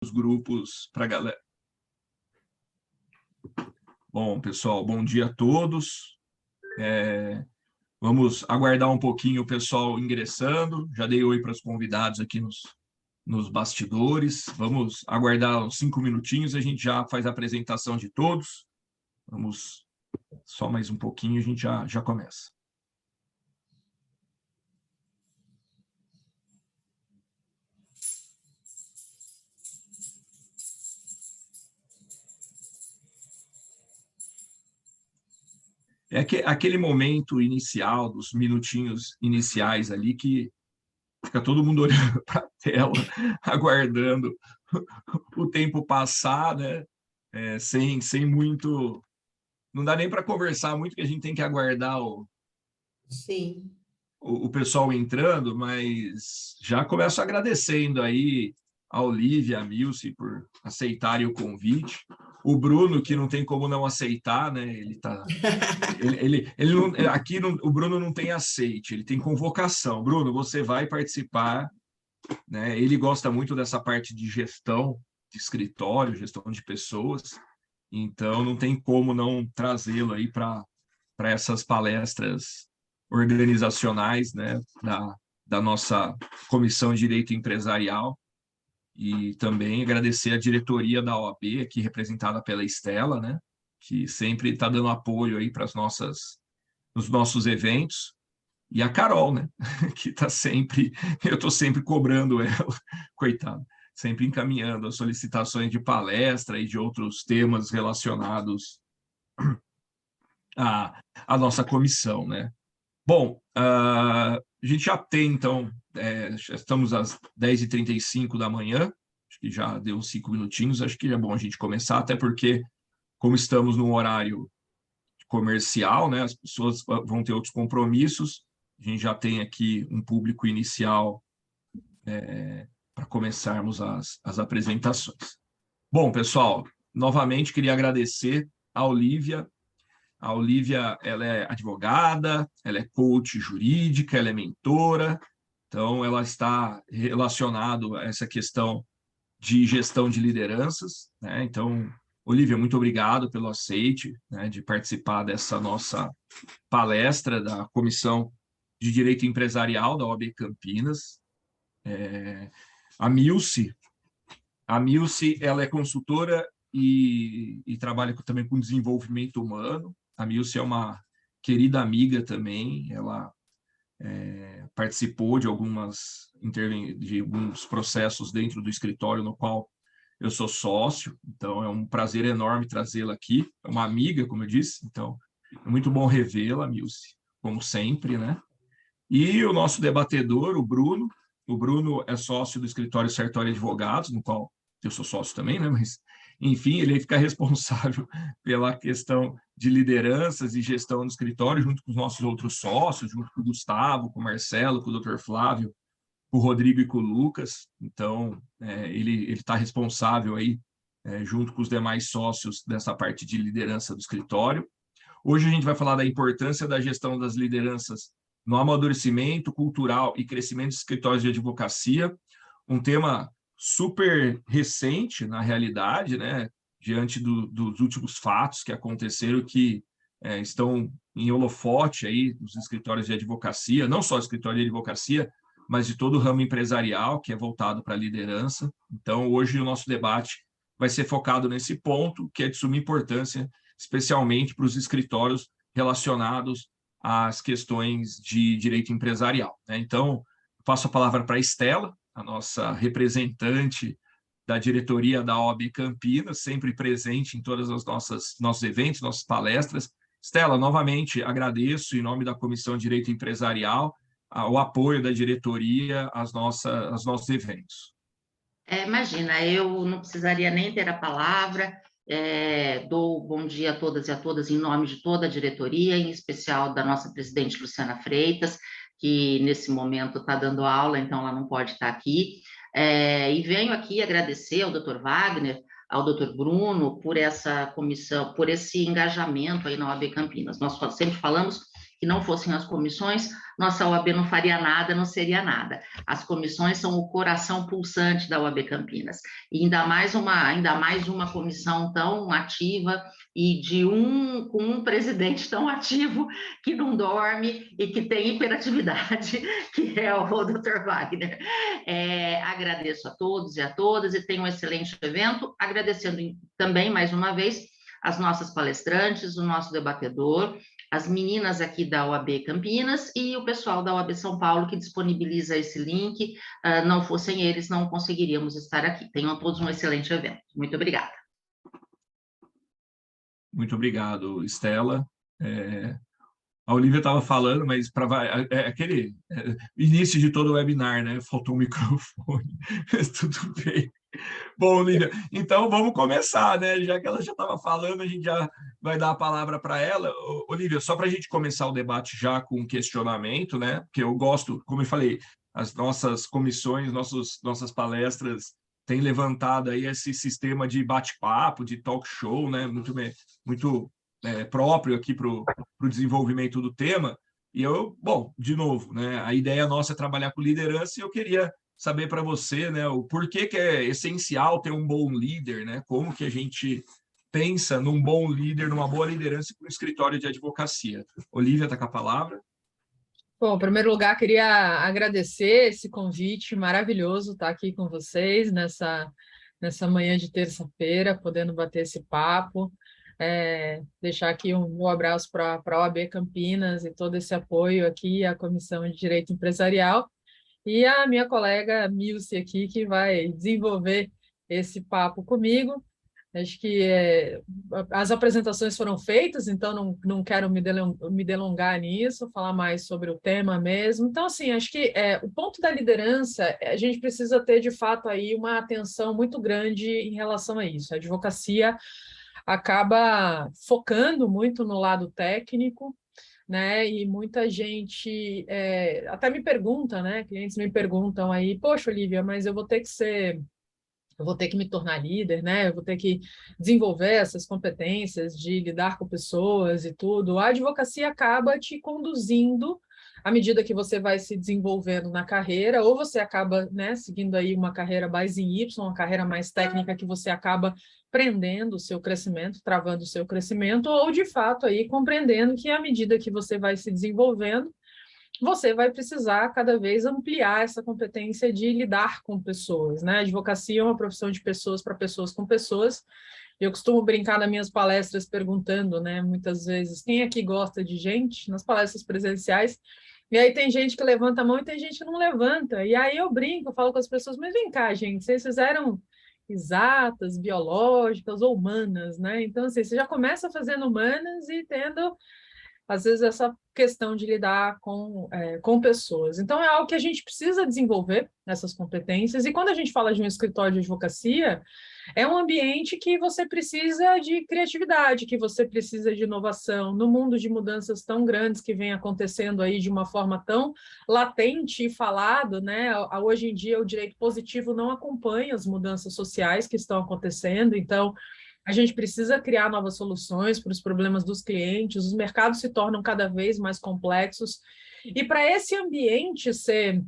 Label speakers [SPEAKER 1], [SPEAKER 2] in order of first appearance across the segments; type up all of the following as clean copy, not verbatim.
[SPEAKER 1] os grupos para a galera. Bom, pessoal, bom dia a todos. Vamos aguardar um pouquinho o pessoal ingressando. Já dei oi para os convidados aqui nos bastidores. Vamos aguardar uns 5 minutinhos, a gente já faz a apresentação de todos. Vamos só mais um pouquinho, a gente já começa. É aquele momento inicial, dos minutinhos iniciais ali, que fica todo mundo olhando para a tela, aguardando o tempo passar, né? Sem muito... Não dá nem para conversar muito, que a gente tem que aguardar
[SPEAKER 2] Sim.
[SPEAKER 1] o pessoal entrando, mas já começo agradecendo aí a Olívia, a Milce, por aceitarem o convite. O Bruno, que não tem como não aceitar, né? Ele não, aqui não, o Bruno não tem aceite, ele tem convocação. Bruno, você vai participar, né? Ele gosta muito dessa parte de gestão de escritório, gestão de pessoas, então não tem como não trazê-lo aí para essas palestras organizacionais, né? Da nossa Comissão de Direito Empresarial. E também agradecer a diretoria da OAB, aqui representada pela Estela, né? Que sempre está dando apoio aí para os nossos eventos, e a Carol, né? Que está sempre, eu estou sempre cobrando ela, coitada, sempre encaminhando as solicitações de palestra e de outros temas relacionados à nossa comissão, né? Bom, a gente já tem, então, já estamos às 10h35 da manhã, acho que já deu uns 5 minutinhos, acho que é bom a gente começar, até porque, como estamos num horário comercial, né, as pessoas vão ter outros compromissos, a gente já tem aqui um público inicial para começarmos as apresentações. Bom, pessoal, novamente queria agradecer a Olívia. A Olívia, ela é advogada, ela é coach jurídica, ela é mentora, então ela está relacionada a essa questão de gestão de lideranças, né? Então, Olívia, muito obrigado pelo aceite, né, de participar dessa nossa palestra da Comissão de Direito Empresarial da OAB Campinas. A Milce, ela é consultora e trabalha também com desenvolvimento humano. A Milce é uma querida amiga também, ela participou de alguns processos dentro do escritório no qual eu sou sócio, então é um prazer enorme trazê-la aqui. É uma amiga, como eu disse, então é muito bom revê-la, Milce, como sempre, né? E o nosso debatedor, o Bruno é sócio do escritório Sartori Advogados, no qual eu sou sócio também, né? Mas, enfim, ele fica responsável pela questão de lideranças e gestão do escritório, junto com os nossos outros sócios, junto com o Gustavo, com o Marcelo, com o Dr. Flávio, com o Rodrigo e com o Lucas. Então, ele está responsável aí, junto com os demais sócios, dessa parte de liderança do escritório. Hoje a gente vai falar da importância da gestão das lideranças no amadurecimento cultural e crescimento dos escritórios de advocacia, um tema super recente, na realidade, né, diante dos últimos fatos que aconteceram, que estão em holofote aí dos escritórios de advocacia, não só escritório de advocacia, mas de todo o ramo empresarial, que é voltado para a liderança. Então, hoje o nosso debate vai ser focado nesse ponto, que é de suma importância, especialmente para os escritórios relacionados às questões de direito empresarial, né? Então, passo a palavra para a Estela, a nossa representante da diretoria da OAB Campinas, sempre presente em todas as nossos eventos, nossas palestras. Estela, novamente agradeço em nome da Comissão de Direito Empresarial o apoio da diretoria aos nossos eventos.
[SPEAKER 2] Imagina, eu não precisaria nem ter a palavra, dou bom dia a todas e a todas em nome de toda a diretoria, em especial da nossa presidente Luciana Freitas, que nesse momento está dando aula, então ela não pode estar aqui, e venho aqui agradecer ao Dr. Wagner, ao Dr. Bruno, por essa comissão, por esse engajamento aí na OAB Campinas. Nós sempre falamos que não fossem as comissões, nossa OAB não faria nada, não seria nada. As comissões são o coração pulsante da OAB Campinas, e ainda mais uma comissão tão ativa e com um presidente tão ativo que não dorme e que tem hiperatividade, que é o Dr. Wagner. Agradeço a todos e a todas e tenho um excelente evento, agradecendo também, mais uma vez, as nossas palestrantes, o nosso debatedor, as meninas aqui da OAB Campinas e o pessoal da OAB São Paulo que disponibiliza esse link. Não fossem eles, não conseguiríamos estar aqui. Tenham todos um excelente evento. Muito obrigada.
[SPEAKER 1] Muito obrigado, Estela. A Olivia estava falando, mas para aquele início de todo o webinar, né? Faltou o microfone, mas tudo bem. Bom, Olivia, então vamos começar, né? Já que ela já estava falando, a gente já vai dar a palavra para ela. Olivia, só para a gente começar o debate já com um questionamento, né? Porque eu gosto, como eu falei, as nossas comissões, nossas palestras têm levantado aí esse sistema de bate-papo, de talk show, né? Muito próprio aqui para o desenvolvimento do tema. E bom, de novo, né? A ideia nossa é trabalhar com liderança e eu queria saber para você, né, o porquê que é essencial ter um bom líder, né? Como que a gente pensa num bom líder, numa boa liderança para o escritório de advocacia. Olivia, está com a palavra.
[SPEAKER 3] Bom, em primeiro lugar, queria agradecer esse convite maravilhoso estar aqui com vocês nessa manhã de terça-feira, podendo bater esse papo. Deixar aqui um abraço para a OAB Campinas e todo esse apoio aqui à Comissão de Direito Empresarial. E a minha colega Milce aqui, que vai desenvolver esse papo comigo. Acho que as apresentações foram feitas, então não quero me delongar nisso, falar mais sobre o tema mesmo. Então, assim, acho que o ponto da liderança, a gente precisa ter, de fato, aí uma atenção muito grande em relação a isso. A advocacia acaba focando muito no lado técnico, né? E muita gente até me pergunta, né? Clientes me perguntam aí, poxa, Olivia, mas eu vou ter que me tornar líder, né? Eu vou ter que desenvolver essas competências de lidar com pessoas e tudo. A advocacia acaba te conduzindo à medida que você vai se desenvolvendo na carreira, ou você acaba, né, seguindo aí uma carreira mais em Y, uma carreira mais técnica que você acaba prendendo o seu crescimento, travando o seu crescimento, ou de fato aí compreendendo que à medida que você vai se desenvolvendo, você vai precisar cada vez ampliar essa competência de lidar com pessoas, né? A advocacia é uma profissão de pessoas para pessoas com pessoas. Eu costumo brincar nas minhas palestras perguntando, né, muitas vezes, quem aqui gosta de gente, nas palestras presenciais, e aí tem gente que levanta a mão e tem gente que não levanta. E aí eu brinco, eu falo com as pessoas, mas vem cá, gente, vocês fizeram exatas, biológicas ou humanas, né? Então, assim, você já começa fazendo humanas e tendo, às vezes, essa questão de lidar com pessoas. Então, é algo que a gente precisa desenvolver, essas competências. E quando a gente fala de um escritório de advocacia, é um ambiente que você precisa de criatividade, que você precisa de inovação. No mundo de mudanças tão grandes que vem acontecendo aí de uma forma tão latente e falado, né? Hoje em dia, o direito positivo não acompanha as mudanças sociais que estão acontecendo. Então, a gente precisa criar novas soluções para os problemas dos clientes, os mercados se tornam cada vez mais complexos, e para esse ambiente ser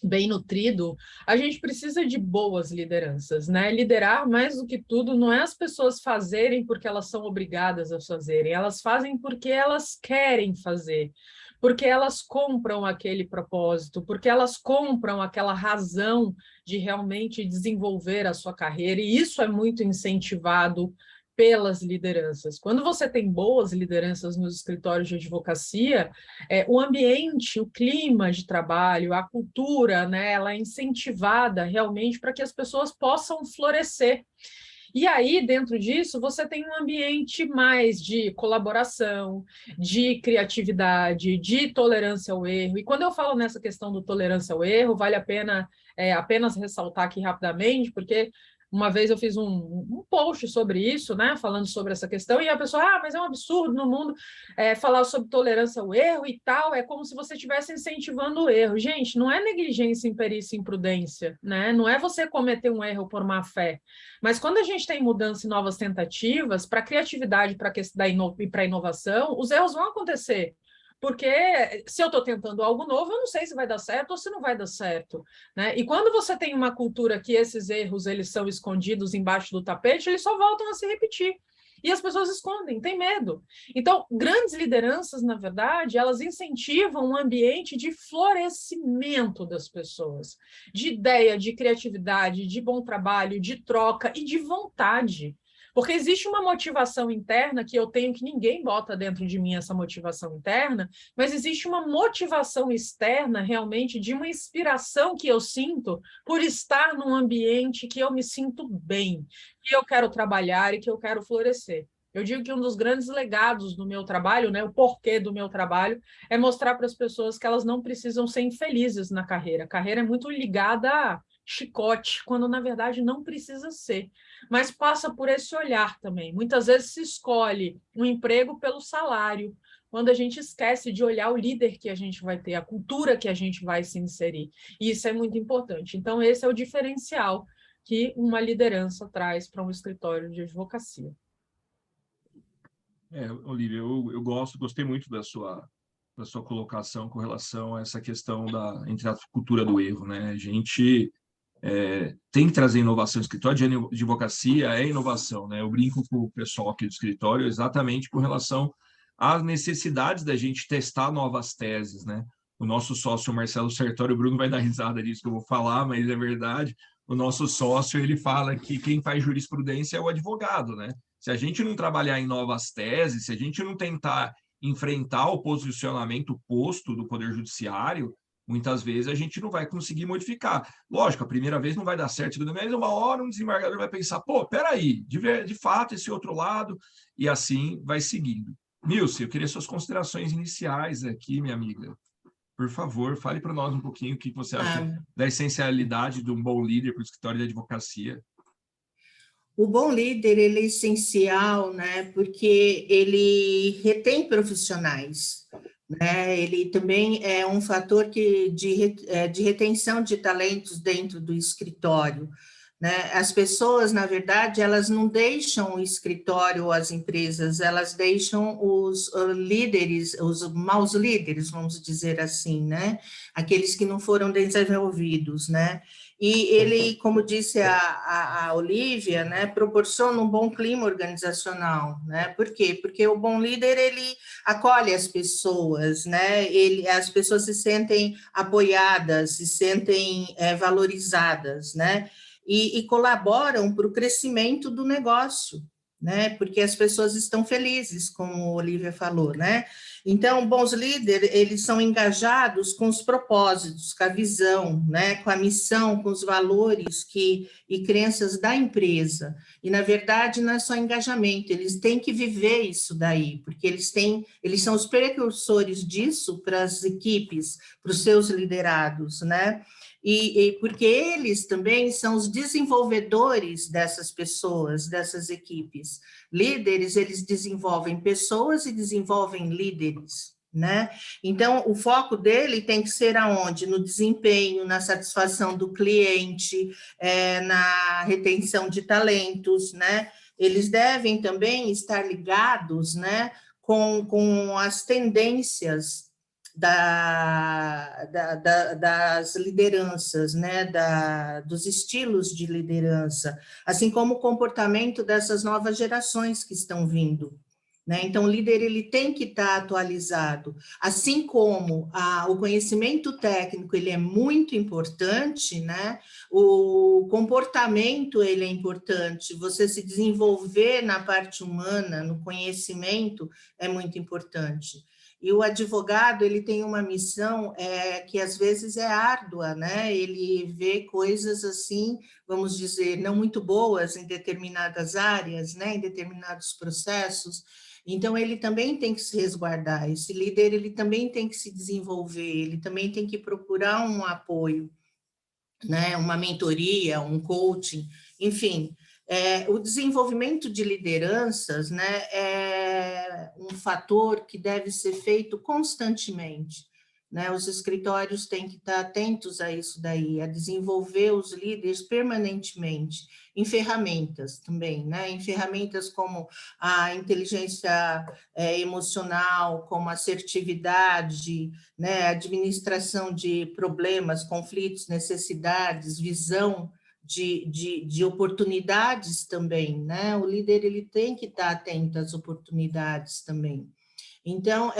[SPEAKER 3] bem nutrido, a gente precisa de boas lideranças, né? Liderar, mais do que tudo, não é as pessoas fazerem porque elas são obrigadas a fazerem, elas fazem porque elas querem fazer, porque elas compram aquele propósito, porque elas compram aquela razão de realmente desenvolver a sua carreira, e isso é muito incentivado pelas lideranças. Quando você tem boas lideranças nos escritórios de advocacia, o ambiente, o clima de trabalho, a cultura, né, ela é incentivada realmente para que as pessoas possam florescer. E aí, dentro disso, você tem um ambiente mais de colaboração, de criatividade, de tolerância ao erro. E quando eu falo nessa questão do tolerância ao erro, vale a pena apenas ressaltar aqui rapidamente, porque uma vez eu fiz um post sobre isso, né, falando sobre essa questão, e a pessoa, mas é um absurdo no mundo falar sobre tolerância ao erro e tal, é como se você estivesse incentivando o erro. Gente, não é negligência, imperícia e imprudência, né? Não é você cometer um erro por má fé. Mas quando a gente tem mudança e novas tentativas, para a criatividade e para a inovação, os erros vão acontecer, Porque se eu estou tentando algo novo, eu não sei se vai dar certo ou se não vai dar certo, né? E quando você tem uma cultura que esses erros eles são escondidos embaixo do tapete, eles só voltam a se repetir. E as pessoas escondem, têm medo. Então, grandes lideranças, na verdade, elas incentivam um ambiente de florescimento das pessoas, de ideia, de criatividade, de bom trabalho, de troca e de vontade. Porque existe uma motivação interna que eu tenho que ninguém bota dentro de mim essa motivação interna, mas existe uma motivação externa realmente de uma inspiração que eu sinto por estar num ambiente que eu me sinto bem, que eu quero trabalhar e que eu quero florescer. Eu digo que um dos grandes legados do meu trabalho, né, o porquê do meu trabalho, é mostrar para as pessoas que elas não precisam ser infelizes na carreira. A carreira é muito ligada a chicote, quando na verdade não precisa ser. Mas passa por esse olhar também. Muitas vezes se escolhe um emprego pelo salário, quando a gente esquece de olhar o líder que a gente vai ter, a cultura que a gente vai se inserir. E isso é muito importante. Então, esse é o diferencial que uma liderança traz para um escritório de advocacia.
[SPEAKER 1] Olívia, eu gostei muito da sua colocação com relação a essa questão entre a cultura do erro, né? A gente tem que trazer inovação. O escritório de advocacia é inovação, né? Eu brinco com o pessoal aqui do escritório exatamente com relação às necessidades da gente testar novas teses, né? O nosso sócio, Marcelo Sertório, o Bruno vai dar risada disso que eu vou falar, mas é verdade. O nosso sócio, ele fala que quem faz jurisprudência é o advogado, né? Se a gente não trabalhar em novas teses, se a gente não tentar enfrentar o posicionamento posto do Poder Judiciário, muitas vezes a gente não vai conseguir modificar. Lógico, a primeira vez não vai dar certo, mas uma hora um desembargador vai pensar, pô, peraí, de fato, esse outro lado, e assim vai seguindo. Nilce, eu queria suas considerações iniciais aqui, minha amiga. Por favor, fale para nós um pouquinho o que você acha da essencialidade de um bom líder para o escritório de advocacia.
[SPEAKER 4] O bom líder, ele é essencial, né, porque ele retém profissionais, né, ele também é um fator de retenção de talentos dentro do escritório, né, as pessoas, na verdade, elas não deixam o escritório ou as empresas, elas deixam os líderes, os maus líderes, vamos dizer assim, né, aqueles que não foram desenvolvidos, né. E ele, como disse a Olívia, né, proporciona um bom clima organizacional, né? Por quê? Porque o bom líder, ele acolhe as pessoas, né? As pessoas se sentem apoiadas, se sentem valorizadas, né? E colaboram para o crescimento do negócio, né? Porque as pessoas estão felizes, como a Olívia falou, né? Então, bons líderes, eles são engajados com os propósitos, com a visão, né? Com a missão, com os valores e crenças da empresa. E, na verdade, não é só engajamento, eles têm que viver isso daí, porque eles são os precursores disso para as equipes, para os seus liderados, né? E porque eles também são os desenvolvedores dessas pessoas, dessas equipes. Líderes, eles desenvolvem pessoas e desenvolvem líderes, né? Então, o foco dele tem que ser aonde? No desempenho, na satisfação do cliente, na retenção de talentos, né? Eles devem também estar ligados, né, com as tendências das lideranças, né, dos estilos de liderança, assim como o comportamento dessas novas gerações que estão vindo, né? Então, o líder, ele tem que estar atualizado, assim como o conhecimento técnico, ele é muito importante, né? O comportamento, ele é importante, você se desenvolver na parte humana, no conhecimento, é muito importante. E o advogado, ele tem uma missão que às vezes é árdua, né? Ele vê coisas assim, vamos dizer, não muito boas em determinadas áreas, né? Em determinados processos. Então, ele também tem que se resguardar. Esse líder, ele também tem que se desenvolver, ele também tem que procurar um apoio, né? Uma mentoria, um coaching, enfim. O desenvolvimento de lideranças, né, é um fator que deve ser feito constantemente, né? Os escritórios têm que estar atentos a isso daí, a desenvolver os líderes permanentemente, em ferramentas também, né? Em ferramentas como a inteligência emocional, como assertividade, né? Administração de problemas, conflitos, necessidades, visão de oportunidades também, né? O líder ele tem que estar atento às oportunidades também. Então,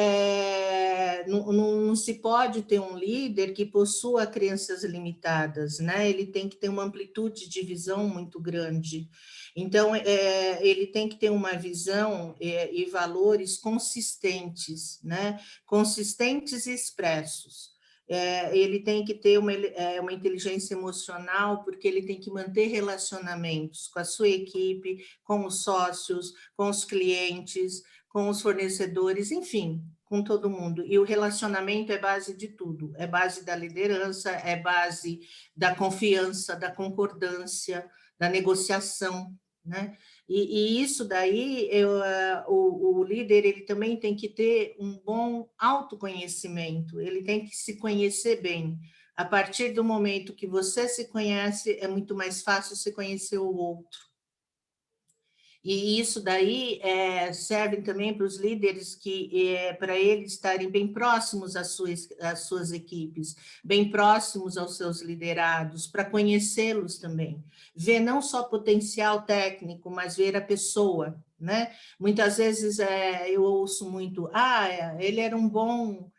[SPEAKER 4] não se pode ter um líder que possua crenças limitadas, né? Ele tem que ter uma amplitude de visão muito grande. Então, ele tem que ter uma visão e valores consistentes, né? Consistentes e expressos. Ele tem que ter uma inteligência emocional, porque ele tem que manter relacionamentos com a sua equipe, com os sócios, com os clientes, com os fornecedores, enfim, com todo mundo. E o relacionamento é base de tudo, é base da liderança, é base da confiança, da concordância, da negociação, né? E isso daí, o líder ele também tem que ter um bom autoconhecimento, ele tem que se conhecer bem. A partir do momento que você se conhece, é muito mais fácil você conhecer o outro. E isso daí serve também para os líderes para eles estarem bem próximos às suas equipes, bem próximos aos seus liderados, para conhecê-los também. Ver não só potencial técnico, mas ver a pessoa, né? Muitas vezes eu ouço muito, ele era um bom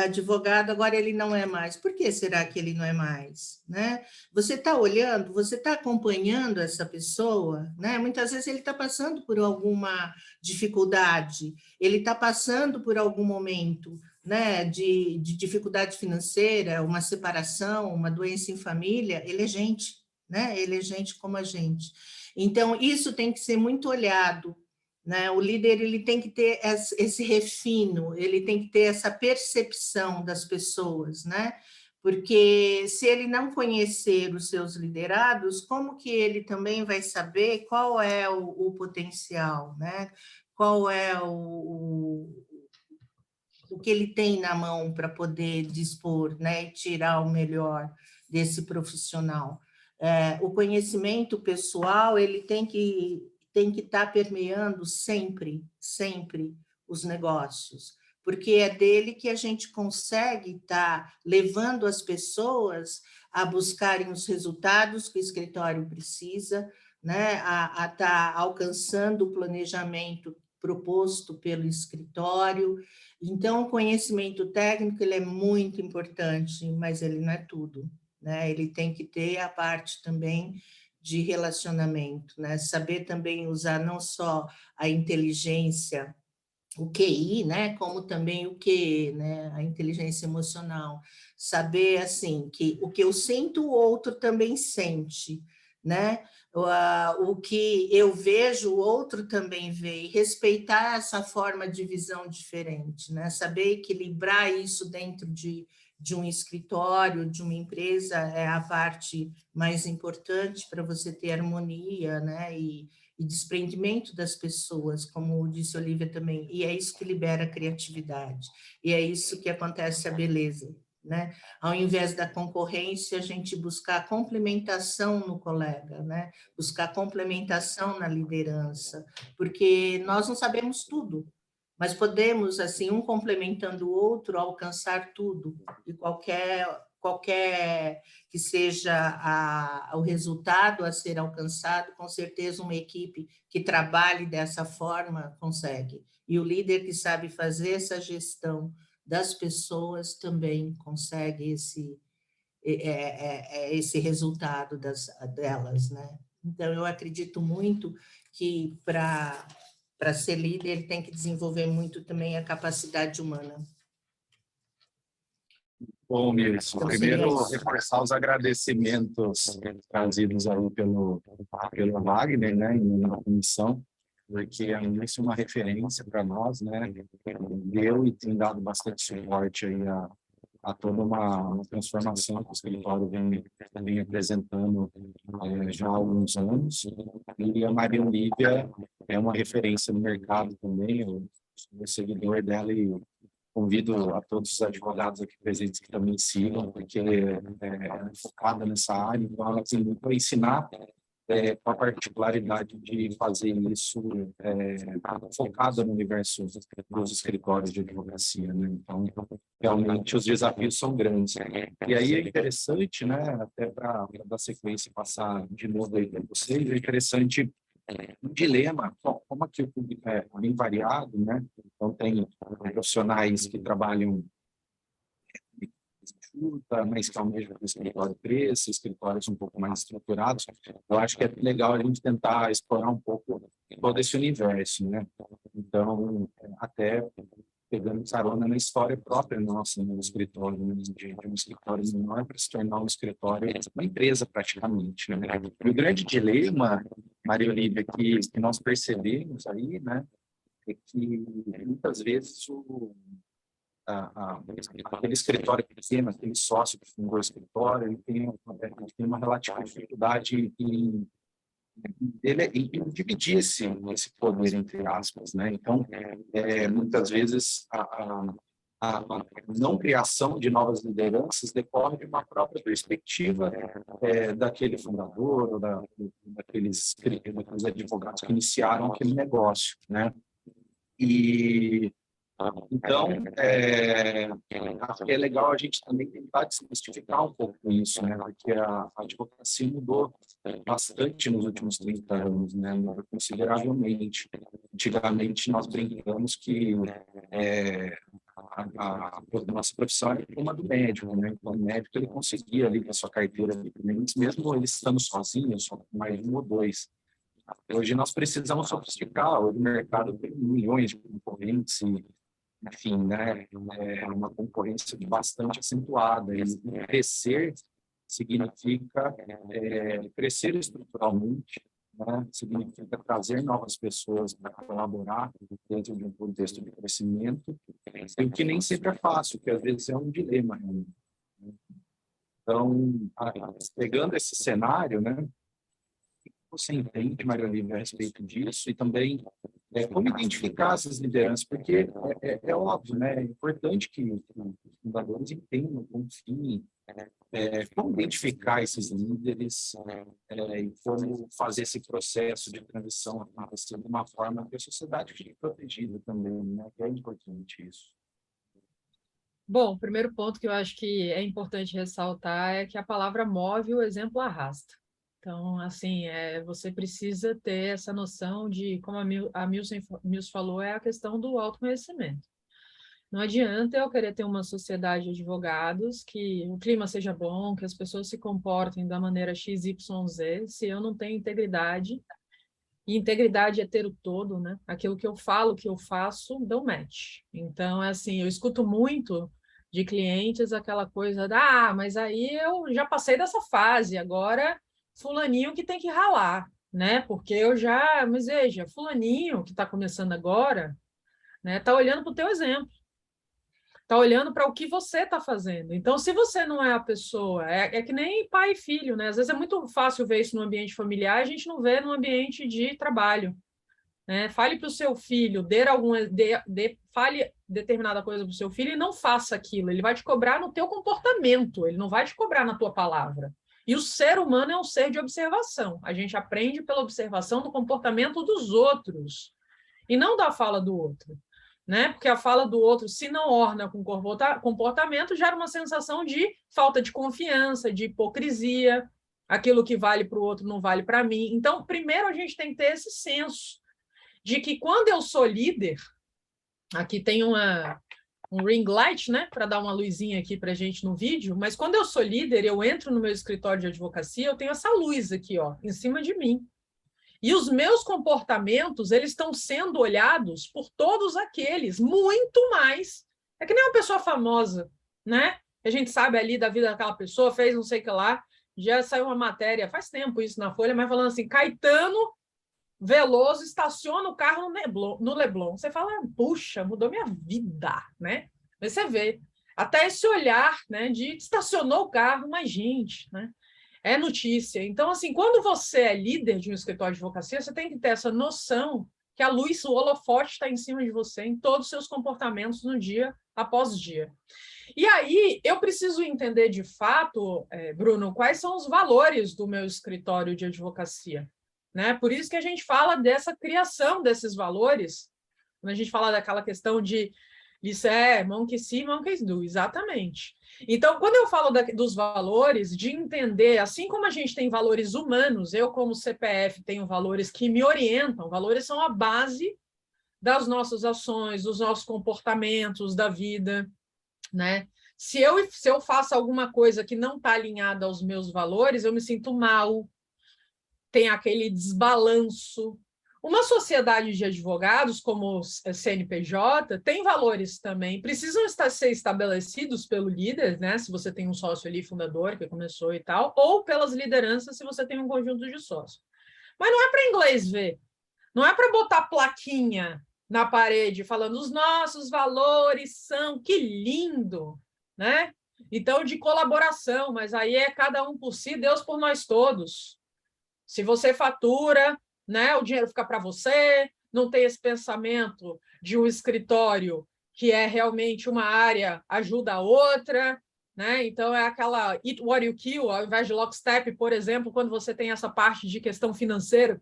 [SPEAKER 4] advogado, agora ele não é mais. Por que será que ele não é mais? Né? Você está olhando, você está acompanhando essa pessoa, né? Muitas vezes ele está passando por alguma dificuldade, ele está passando por algum momento, né, de dificuldade financeira, uma separação, uma doença em família, ele é gente, né? Ele é gente como a gente. Então, isso tem que ser muito olhado, né? O líder ele tem que ter esse refino, ele tem que ter essa percepção das pessoas, né? Porque se ele não conhecer os seus liderados, como que ele também vai saber qual é o potencial, né? Qual é o que ele tem na mão para poder dispor, né? E tirar o melhor desse profissional. O conhecimento pessoal ele tem que estar permeando sempre os negócios, porque é dele que a gente consegue estar levando as pessoas a buscarem os resultados que o escritório precisa, né? A estar alcançando o planejamento proposto pelo escritório. Então, o conhecimento técnico ele é muito importante, mas ele não é tudo, né? Ele tem que ter a parte também de relacionamento, né? Saber também usar não só a inteligência, o QI, né? Como também o QE, né? A inteligência emocional. Saber, assim, que o que eu sinto, o outro também sente, né? O que eu vejo, o outro também vê, e respeitar essa forma de visão diferente, né? Saber equilibrar isso dentro de um escritório, de uma empresa, é a parte mais importante para você ter harmonia, né? E desprendimento das pessoas, como disse Olivia também, e é isso que libera a criatividade, e é isso que acontece a beleza, né? Ao invés da concorrência, a gente buscar complementação no colega, né? Buscar complementação na liderança, porque nós não sabemos tudo, mas podemos, assim, um complementando o outro, alcançar tudo, e qualquer que seja o resultado a ser alcançado, com certeza uma equipe que trabalhe dessa forma consegue. E o líder que sabe fazer essa gestão das pessoas também consegue esse resultado delas, né? Então, eu acredito muito que para ser líder, ele tem que desenvolver muito também a capacidade humana.
[SPEAKER 5] Bom, Nilson, primeiro reforçar os agradecimentos trazidos aí pelo Wagner, né, na comissão, porque a Nilson é uma referência para nós, né, deu e tem dado bastante suporte aí a toda uma transformação que o escritório vem apresentando já há alguns anos, e a Maria Olívia é uma referência no mercado também, eu sou seguidor dela e convido a todos os advogados aqui presentes que também sigam, porque é focada nessa área, então ela tem muito a ensinar, com a particularidade de fazer isso focado no universo dos escritórios de advocacia, né? Então, realmente, os desafios são grandes. E aí é interessante, né, até para dar sequência e passar de novo aí para vocês, é interessante um dilema, como aqui o público é bem variado, né? Então, tem profissionais que trabalham mas que almejam um escritório preço, escritórios um pouco mais estruturados. Eu acho que é legal a gente tentar explorar um pouco todo esse universo, né? Então, até pegando carona na história própria nossa no escritório, né? De um escritório menor para se tornar um escritório, uma empresa praticamente, né? E o grande dilema, Maria Olívia, que nós percebemos aí, né, é que muitas vezes aquele escritório pequeno, aquele sócio que fundou o escritório, ele tem uma relativa dificuldade em dividir esse poder, entre aspas, né? Então, muitas vezes, a não criação de novas lideranças decorre de uma própria perspectiva daquele fundador, ou daqueles advogados que iniciaram aquele negócio, né? E então, acho que é legal a gente também tentar desmistificar um pouco isso, né? Porque a advocacia mudou bastante nos últimos 30 anos, né? Consideravelmente. Antigamente, nós brincamos que a nossa profissão era como a do médico, né? Então, o médico ele conseguia ali com a sua carteira de clientes, mesmo ele estando sozinho, só com mais um ou dois. Hoje nós precisamos sofisticar, o mercado tem milhões de concorrentes e, enfim, né, é uma concorrência bastante acentuada. E crescer significa crescer estruturalmente, né, significa trazer novas pessoas para colaborar dentro de um contexto de crescimento, o que nem sempre é fácil, que às vezes é um dilema. Né? Então, pegando esse cenário, né, você entende, Maria Olívia, a respeito disso, e também como identificar essas lideranças, porque é óbvio, né? É importante que os fundadores entendam, confiem, como identificar esses líderes e como fazer esse processo de transição acontecer de uma forma que a sociedade fique protegida também, né? É importante isso.
[SPEAKER 3] Bom, o primeiro ponto que eu acho que é importante ressaltar é que a palavra move, o exemplo arrasta. Então, assim, você precisa ter essa noção de, como a Milson falou, é a questão do autoconhecimento. Não adianta eu querer ter uma sociedade de advogados que o clima seja bom, que as pessoas se comportem da maneira XYZ, se eu não tenho integridade, e integridade é ter o todo, né? Aquilo que eu falo, que eu faço, dão match. Então, assim, eu escuto muito de clientes aquela coisa mas aí eu já passei dessa fase, agora fulaninho que tem que ralar, né? Porque mas veja, fulaninho que está começando agora, né? Está olhando para o teu exemplo, está olhando para o que você está fazendo. Então, se você não é a pessoa, é que nem pai e filho, né? Às vezes é muito fácil ver isso no ambiente familiar, a gente não vê no ambiente de trabalho. Né? Fale para o seu filho, fale determinada coisa para o seu filho e não faça aquilo. Ele vai te cobrar no teu comportamento, ele não vai te cobrar na tua palavra. E o ser humano é um ser de observação. A gente aprende pela observação do comportamento dos outros e não da fala do outro. Né? Porque a fala do outro, se não orna com comportamento, gera uma sensação de falta de confiança, de hipocrisia. Aquilo que vale para o outro não vale para mim. Então, primeiro a gente tem que ter esse senso de que quando eu sou líder, aqui tem um ring light, né, para dar uma luzinha aqui para a gente no vídeo, mas quando eu sou líder, eu entro no meu escritório de advocacia, eu tenho essa luz aqui, ó, em cima de mim. E os meus comportamentos, eles estão sendo olhados por todos aqueles, muito mais. É que nem uma pessoa famosa, né? A gente sabe ali da vida daquela pessoa, fez não sei o que lá, já saiu uma matéria, faz tempo isso na Folha, mas falando assim, Caetano Veloso estaciona o carro no Leblon. Você fala, puxa, mudou minha vida, né? Mas você vê, até esse olhar, né, de estacionou o carro, mas gente, né? É notícia. Então, assim, quando você é líder de um escritório de advocacia, você tem que ter essa noção que a luz, o holofote está em cima de você, em todos os seus comportamentos no dia após dia. E aí, eu preciso entender de fato, Bruno, quais são os valores do meu escritório de advocacia, né? Por isso que a gente fala dessa criação desses valores, quando a gente fala daquela questão de isso é monkey see, monkey do, exatamente. Então, quando eu falo dos valores, de entender, assim como a gente tem valores humanos, eu como CPF tenho valores que me orientam, valores são a base das nossas ações, dos nossos comportamentos, da vida, né? Se eu faço alguma coisa que não está alinhada aos meus valores, eu me sinto mal, tem aquele desbalanço. Uma sociedade de advogados, como o CNPJ, tem valores também, precisam ser estabelecidos pelo líder, né? Se você tem um sócio ali, fundador, que começou e tal, ou pelas lideranças, se você tem um conjunto de sócios. Mas não é para inglês ver, não é para botar plaquinha na parede falando os nossos valores são, que lindo, né? Então, de colaboração, mas aí é cada um por si, Deus por nós todos. Se você fatura, né, o dinheiro fica para você, não tem esse pensamento de um escritório que é realmente uma área ajuda a outra, né? Então é aquela eat what you kill, ao invés de lockstep, por exemplo, quando você tem essa parte de questão financeira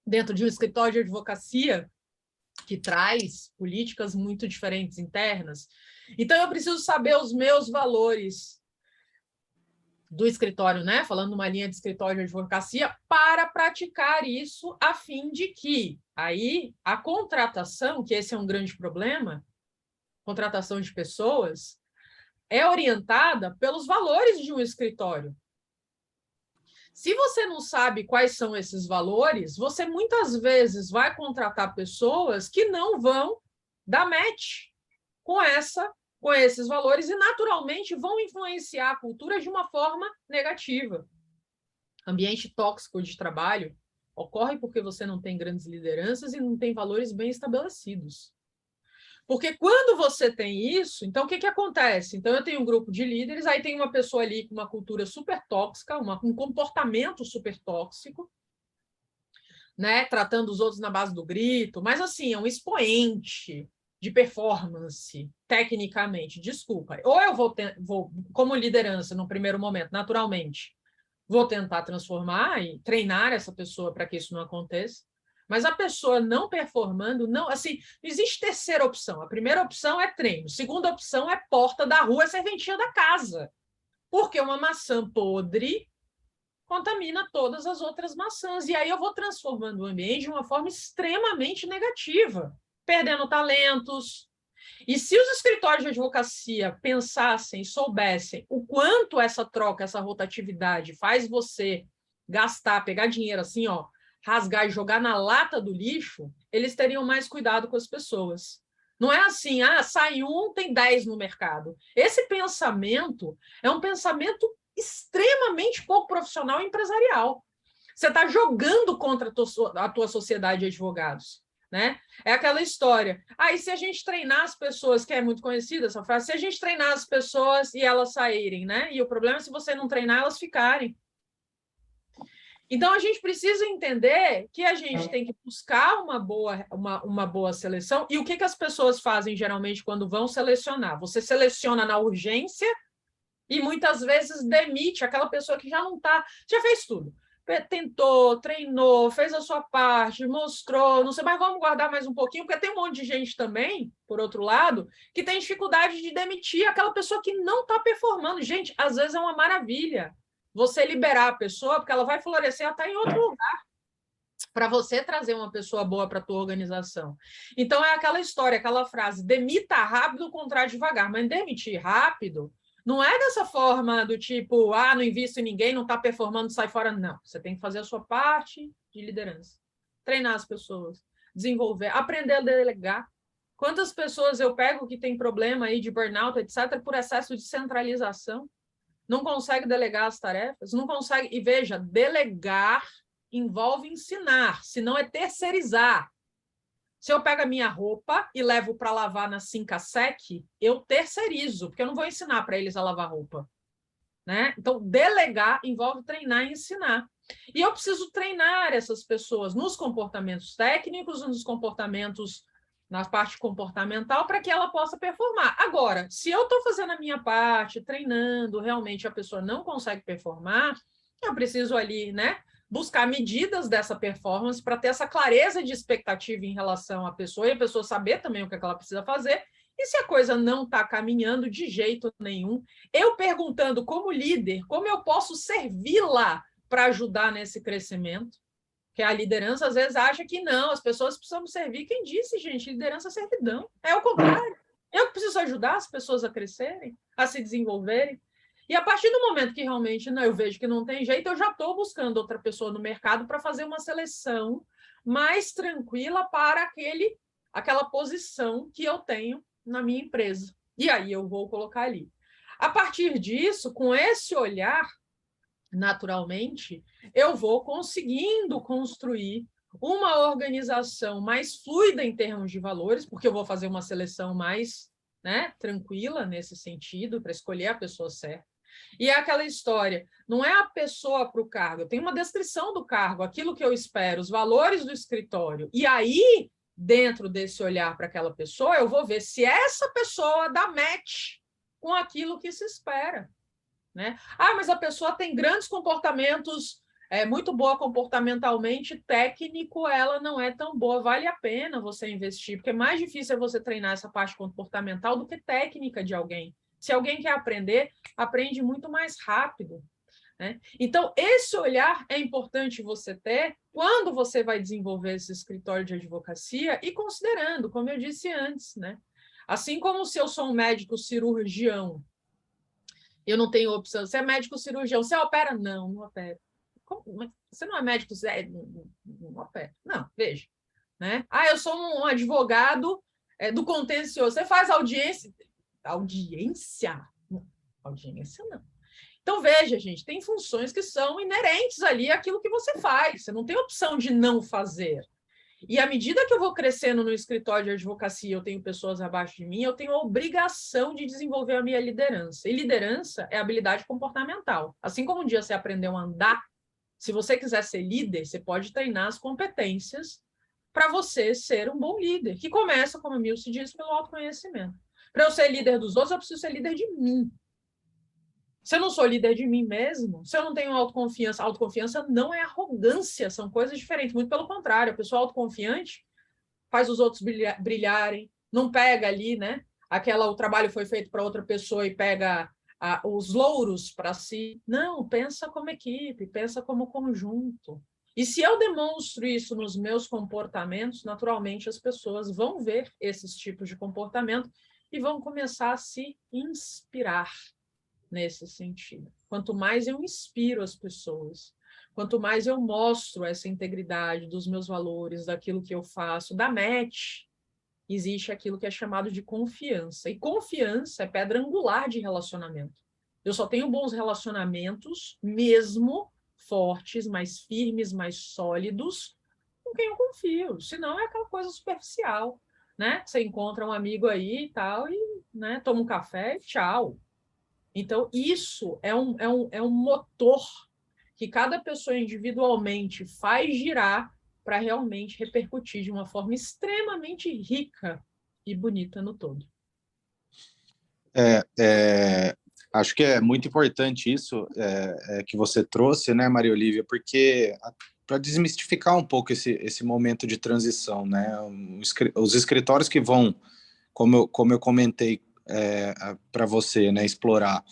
[SPEAKER 3] dentro de um escritório de advocacia que traz políticas muito diferentes internas. Então eu preciso saber os meus valores do escritório, né? Falando numa linha de escritório de advocacia, para praticar isso a fim de que aí a contratação, que esse é um grande problema, contratação de pessoas, é orientada pelos valores de um escritório. Se você não sabe quais são esses valores, você muitas vezes vai contratar pessoas que não vão dar match com esses valores e, naturalmente, vão influenciar a cultura de uma forma negativa. Ambiente tóxico de trabalho ocorre porque você não tem grandes lideranças e não tem valores bem estabelecidos. Porque quando você tem isso, então o que acontece? Então eu tenho um grupo de líderes, aí tem uma pessoa ali com uma cultura super tóxica, um comportamento super tóxico, né? Tratando os outros na base do grito, mas assim, é um expoente de performance, tecnicamente, desculpa. Ou eu vou, como liderança, no primeiro momento, naturalmente, vou tentar transformar e treinar essa pessoa para que isso não aconteça, mas a pessoa não performando, não, assim, não existe terceira opção. A primeira opção é treino, a segunda opção é porta da rua, é serventia da casa, porque uma maçã podre contamina todas as outras maçãs, e aí eu vou transformando o ambiente de uma forma extremamente negativa, perdendo talentos. E se os escritórios de advocacia pensassem, soubessem o quanto essa troca, essa rotatividade faz você gastar, pegar dinheiro assim, ó, rasgar e jogar na lata do lixo, eles teriam mais cuidado com as pessoas. Não é assim, sai um, tem 10 no mercado. Esse pensamento é um pensamento extremamente pouco profissional e empresarial. Você está jogando contra a tua sociedade de advogados. Né? É aquela história. E se a gente treinar as pessoas, que é muito conhecida essa frase, se a gente treinar as pessoas e elas saírem, né? E o problema é se você não treinar, elas ficarem. Então, a gente precisa entender que a gente tem que buscar uma boa seleção. E o que as pessoas fazem, geralmente, quando vão selecionar? Você seleciona na urgência e, muitas vezes, demite aquela pessoa que já não está... Já fez tudo. Tentou, treinou, fez a sua parte, mostrou, não sei, mas vamos guardar mais um pouquinho, porque tem um monte de gente também, por outro lado, que tem dificuldade de demitir aquela pessoa que não está performando. Gente, às vezes é uma maravilha você liberar a pessoa, porque ela vai florescer até em outro lugar, para você trazer uma pessoa boa para a tua organização. Então, é aquela história, aquela frase, demita rápido, contrate devagar, mas demitir rápido não é dessa forma do tipo, não invisto em ninguém, não está performando, sai fora. Não, você tem que fazer a sua parte de liderança. Treinar as pessoas, desenvolver, aprender a delegar. Quantas pessoas eu pego que tem problema aí de burnout, etc., por excesso de centralização? Não consegue delegar as tarefas? Não consegue... E veja, delegar envolve ensinar, se não é terceirizar. Se eu pego a minha roupa e levo para lavar na Sincasec, eu terceirizo, porque eu não vou ensinar para eles a lavar roupa. Né? Então, delegar envolve treinar e ensinar. E eu preciso treinar essas pessoas nos comportamentos técnicos, nos comportamentos, na parte comportamental, para que ela possa performar. Agora, se eu estou fazendo a minha parte, treinando, realmente a pessoa não consegue performar, eu preciso ali, né, buscar medidas dessa performance para ter essa clareza de expectativa em relação à pessoa e a pessoa saber também o que ela precisa fazer. E se a coisa não está caminhando de jeito nenhum, eu perguntando como líder, como eu posso servi-la para ajudar nesse crescimento? Porque a liderança às vezes acha que não, as pessoas precisam servir. Quem disse, gente, liderança é servidão. É o contrário. Eu preciso ajudar as pessoas a crescerem, a se desenvolverem. E a partir do momento que realmente eu vejo que não tem jeito, eu já estou buscando outra pessoa no mercado para fazer uma seleção mais tranquila para aquela posição que eu tenho na minha empresa. E aí eu vou colocar ali. A partir disso, com esse olhar, naturalmente, eu vou conseguindo construir uma organização mais fluida em termos de valores, porque eu vou fazer uma seleção mais, né, tranquila nesse sentido, para escolher a pessoa certa. E é aquela história, não é a pessoa para o cargo, eu tenho uma descrição do cargo, aquilo que eu espero, os valores do escritório. E aí, dentro desse olhar para aquela pessoa, eu vou ver se essa pessoa dá match com aquilo que se espera. Né? Ah, mas a pessoa tem grandes comportamentos, muito boa comportamentalmente, técnico, ela não é tão boa. Vale a pena você investir, porque é mais difícil é você treinar essa parte comportamental do que técnica de alguém. Se alguém quer aprender, aprende muito mais rápido. Né? Então, esse olhar é importante você ter quando você vai desenvolver esse escritório de advocacia e considerando, como eu disse antes, né? Assim como se eu sou um médico cirurgião, eu não tenho opção. Você é médico cirurgião, você opera? Não, não opera. Como? Você não é médico, não opera. Não, veja. Né? Ah, eu sou um advogado do contencioso. Você faz audiência? Audiência? Não. Audiência, não. Então, veja, gente, tem funções que são inerentes ali àquilo que você faz. Você não tem opção de não fazer. E à medida que eu vou crescendo no escritório de advocacia, eu tenho pessoas abaixo de mim, eu tenho a obrigação de desenvolver a minha liderança. E liderança é habilidade comportamental. Assim como um dia você aprendeu a andar, se você quiser ser líder, você pode treinar as competências para você ser um bom líder, que começa, como a Milce diz, pelo autoconhecimento. Para eu ser líder dos outros, eu preciso ser líder de mim. Se eu não sou líder de mim mesmo, se eu não tenho autoconfiança não é arrogância, são coisas diferentes. Muito pelo contrário, a pessoa autoconfiante faz os outros brilharem, não pega ali, né? O trabalho foi feito para outra pessoa e pega os louros para si. Não, pensa como equipe, pensa como conjunto. E se eu demonstro isso nos meus comportamentos, naturalmente as pessoas vão ver esses tipos de comportamento e vão começar a se inspirar nesse sentido. Quanto mais eu inspiro as pessoas, quanto mais eu mostro essa integridade dos meus valores, daquilo que eu faço, da match, existe aquilo que é chamado de confiança. E confiança é pedra angular de relacionamento. Eu só tenho bons relacionamentos, mesmo fortes, mais firmes, mais sólidos, com quem eu confio. Senão é aquela coisa superficial, né? Você encontra um amigo aí e tal, e né, toma um café e tchau. Então, isso é um motor que cada pessoa individualmente faz girar para realmente repercutir de uma forma extremamente rica e bonita no todo.
[SPEAKER 5] Acho que é muito importante isso que você trouxe, né, Maria Olívia, porque para desmistificar um pouco esse momento de transição, né, os escritórios que vão, como eu comentei, para você, né, explorar,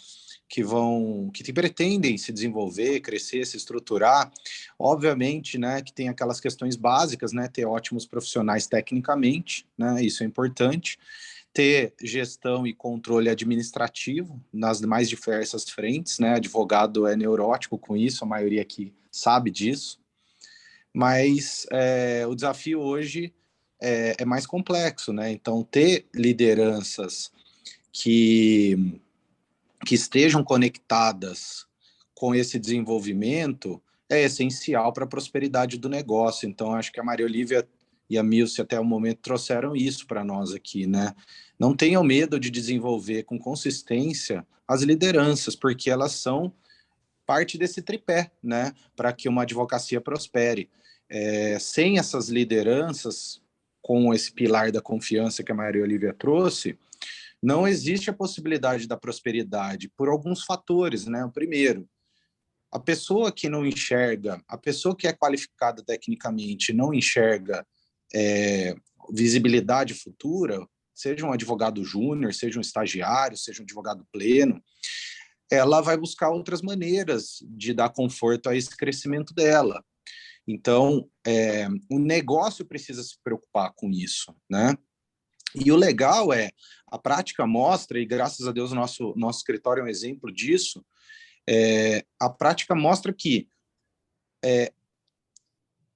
[SPEAKER 5] que pretendem se desenvolver, crescer, se estruturar, obviamente, né, que tem aquelas questões básicas, né, ter ótimos profissionais tecnicamente, né, isso é importante, ter gestão e controle administrativo nas mais diversas frentes, né, advogado é neurótico com isso, a maioria aqui sabe disso, mas o desafio hoje é mais complexo, né, então ter lideranças que estejam conectadas com esse desenvolvimento é essencial para a prosperidade do negócio. Então, acho que a Maria Olívia e a Milce até o momento trouxeram isso para nós aqui, né? Não tenham medo de desenvolver com consistência as lideranças, porque elas são parte desse tripé, né, para que uma advocacia prospere. Sem essas lideranças, com esse pilar da confiança que a Maria Olívia trouxe, não existe a possibilidade da prosperidade por alguns fatores, né? O primeiro, a pessoa que não enxerga, a pessoa que é qualificada tecnicamente não enxerga visibilidade futura, seja um advogado júnior, seja um estagiário, seja um advogado pleno, ela vai buscar outras maneiras de dar conforto a esse crescimento dela. Então, o negócio precisa se preocupar com isso, né? E o legal a prática mostra, e graças a Deus o nosso escritório é um exemplo disso, a prática mostra que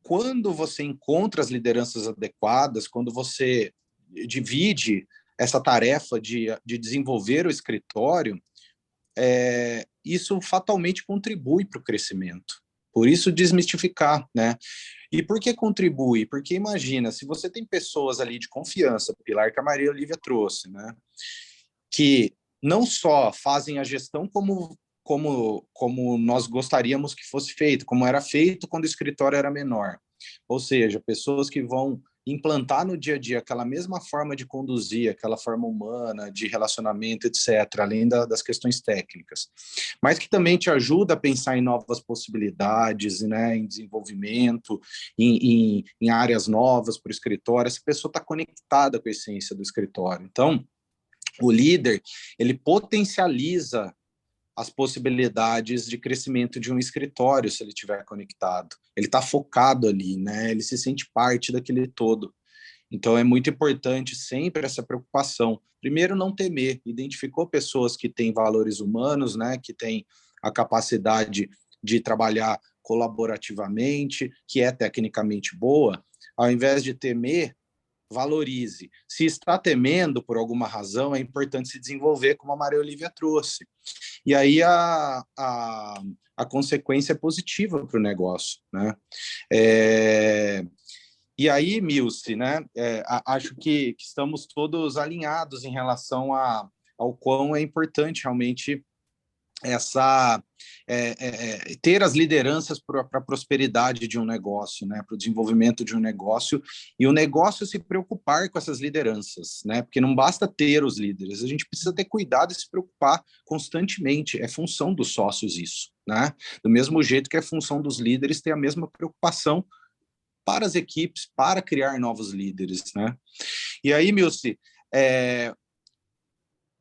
[SPEAKER 5] quando você encontra as lideranças adequadas, quando você divide essa tarefa de desenvolver o escritório, isso fatalmente contribui para o crescimento. Por isso, desmistificar, né? E por que contribui? Porque imagina, se você tem pessoas ali de confiança, o pilar que a Maria Olívia trouxe, né? Que não só fazem a gestão como nós gostaríamos que fosse feito, como era feito quando o escritório era menor. Ou seja, pessoas que vão implantar no dia a dia aquela mesma forma de conduzir, aquela forma humana, de relacionamento, etc., além das questões técnicas, mas que também te ajuda a pensar em novas possibilidades, né, em desenvolvimento, em áreas novas para o escritório. Essa pessoa está conectada com a essência do escritório. Então, o líder, ele potencializa as possibilidades de crescimento de um escritório, se ele estiver conectado. Ele está focado ali, né? Ele se sente parte daquele todo. Então, é muito importante sempre essa preocupação. Primeiro, não temer. Identificou pessoas que têm valores humanos, né? Que têm a capacidade de trabalhar colaborativamente, que é tecnicamente boa. Ao invés de temer, valorize. Se está temendo por alguma razão, é importante se desenvolver, como a Maria Olívia trouxe. E aí a consequência é positiva para o negócio, né? E aí, Milce, né? Acho que estamos todos alinhados em relação ao quão é importante realmente ter as lideranças para a prosperidade de um negócio, né, para o desenvolvimento de um negócio, e o negócio se preocupar com essas lideranças, né, porque não basta ter os líderes, a gente precisa ter cuidado e se preocupar constantemente, é função dos sócios isso, né, do mesmo jeito que é função dos líderes ter a mesma preocupação para as equipes, para criar novos líderes, né. E aí, Milce,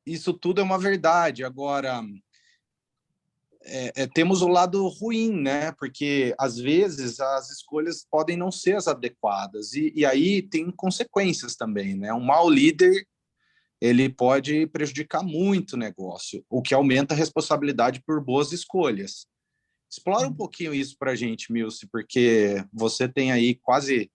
[SPEAKER 5] isso tudo é uma verdade. Agora, temos o lado ruim, né? Porque às vezes as escolhas podem não ser as adequadas e aí tem consequências também, né? Um mau líder, ele pode prejudicar muito o negócio, o que aumenta a responsabilidade por boas escolhas. Explora um pouquinho isso para a gente, Milce, porque você tem aí quase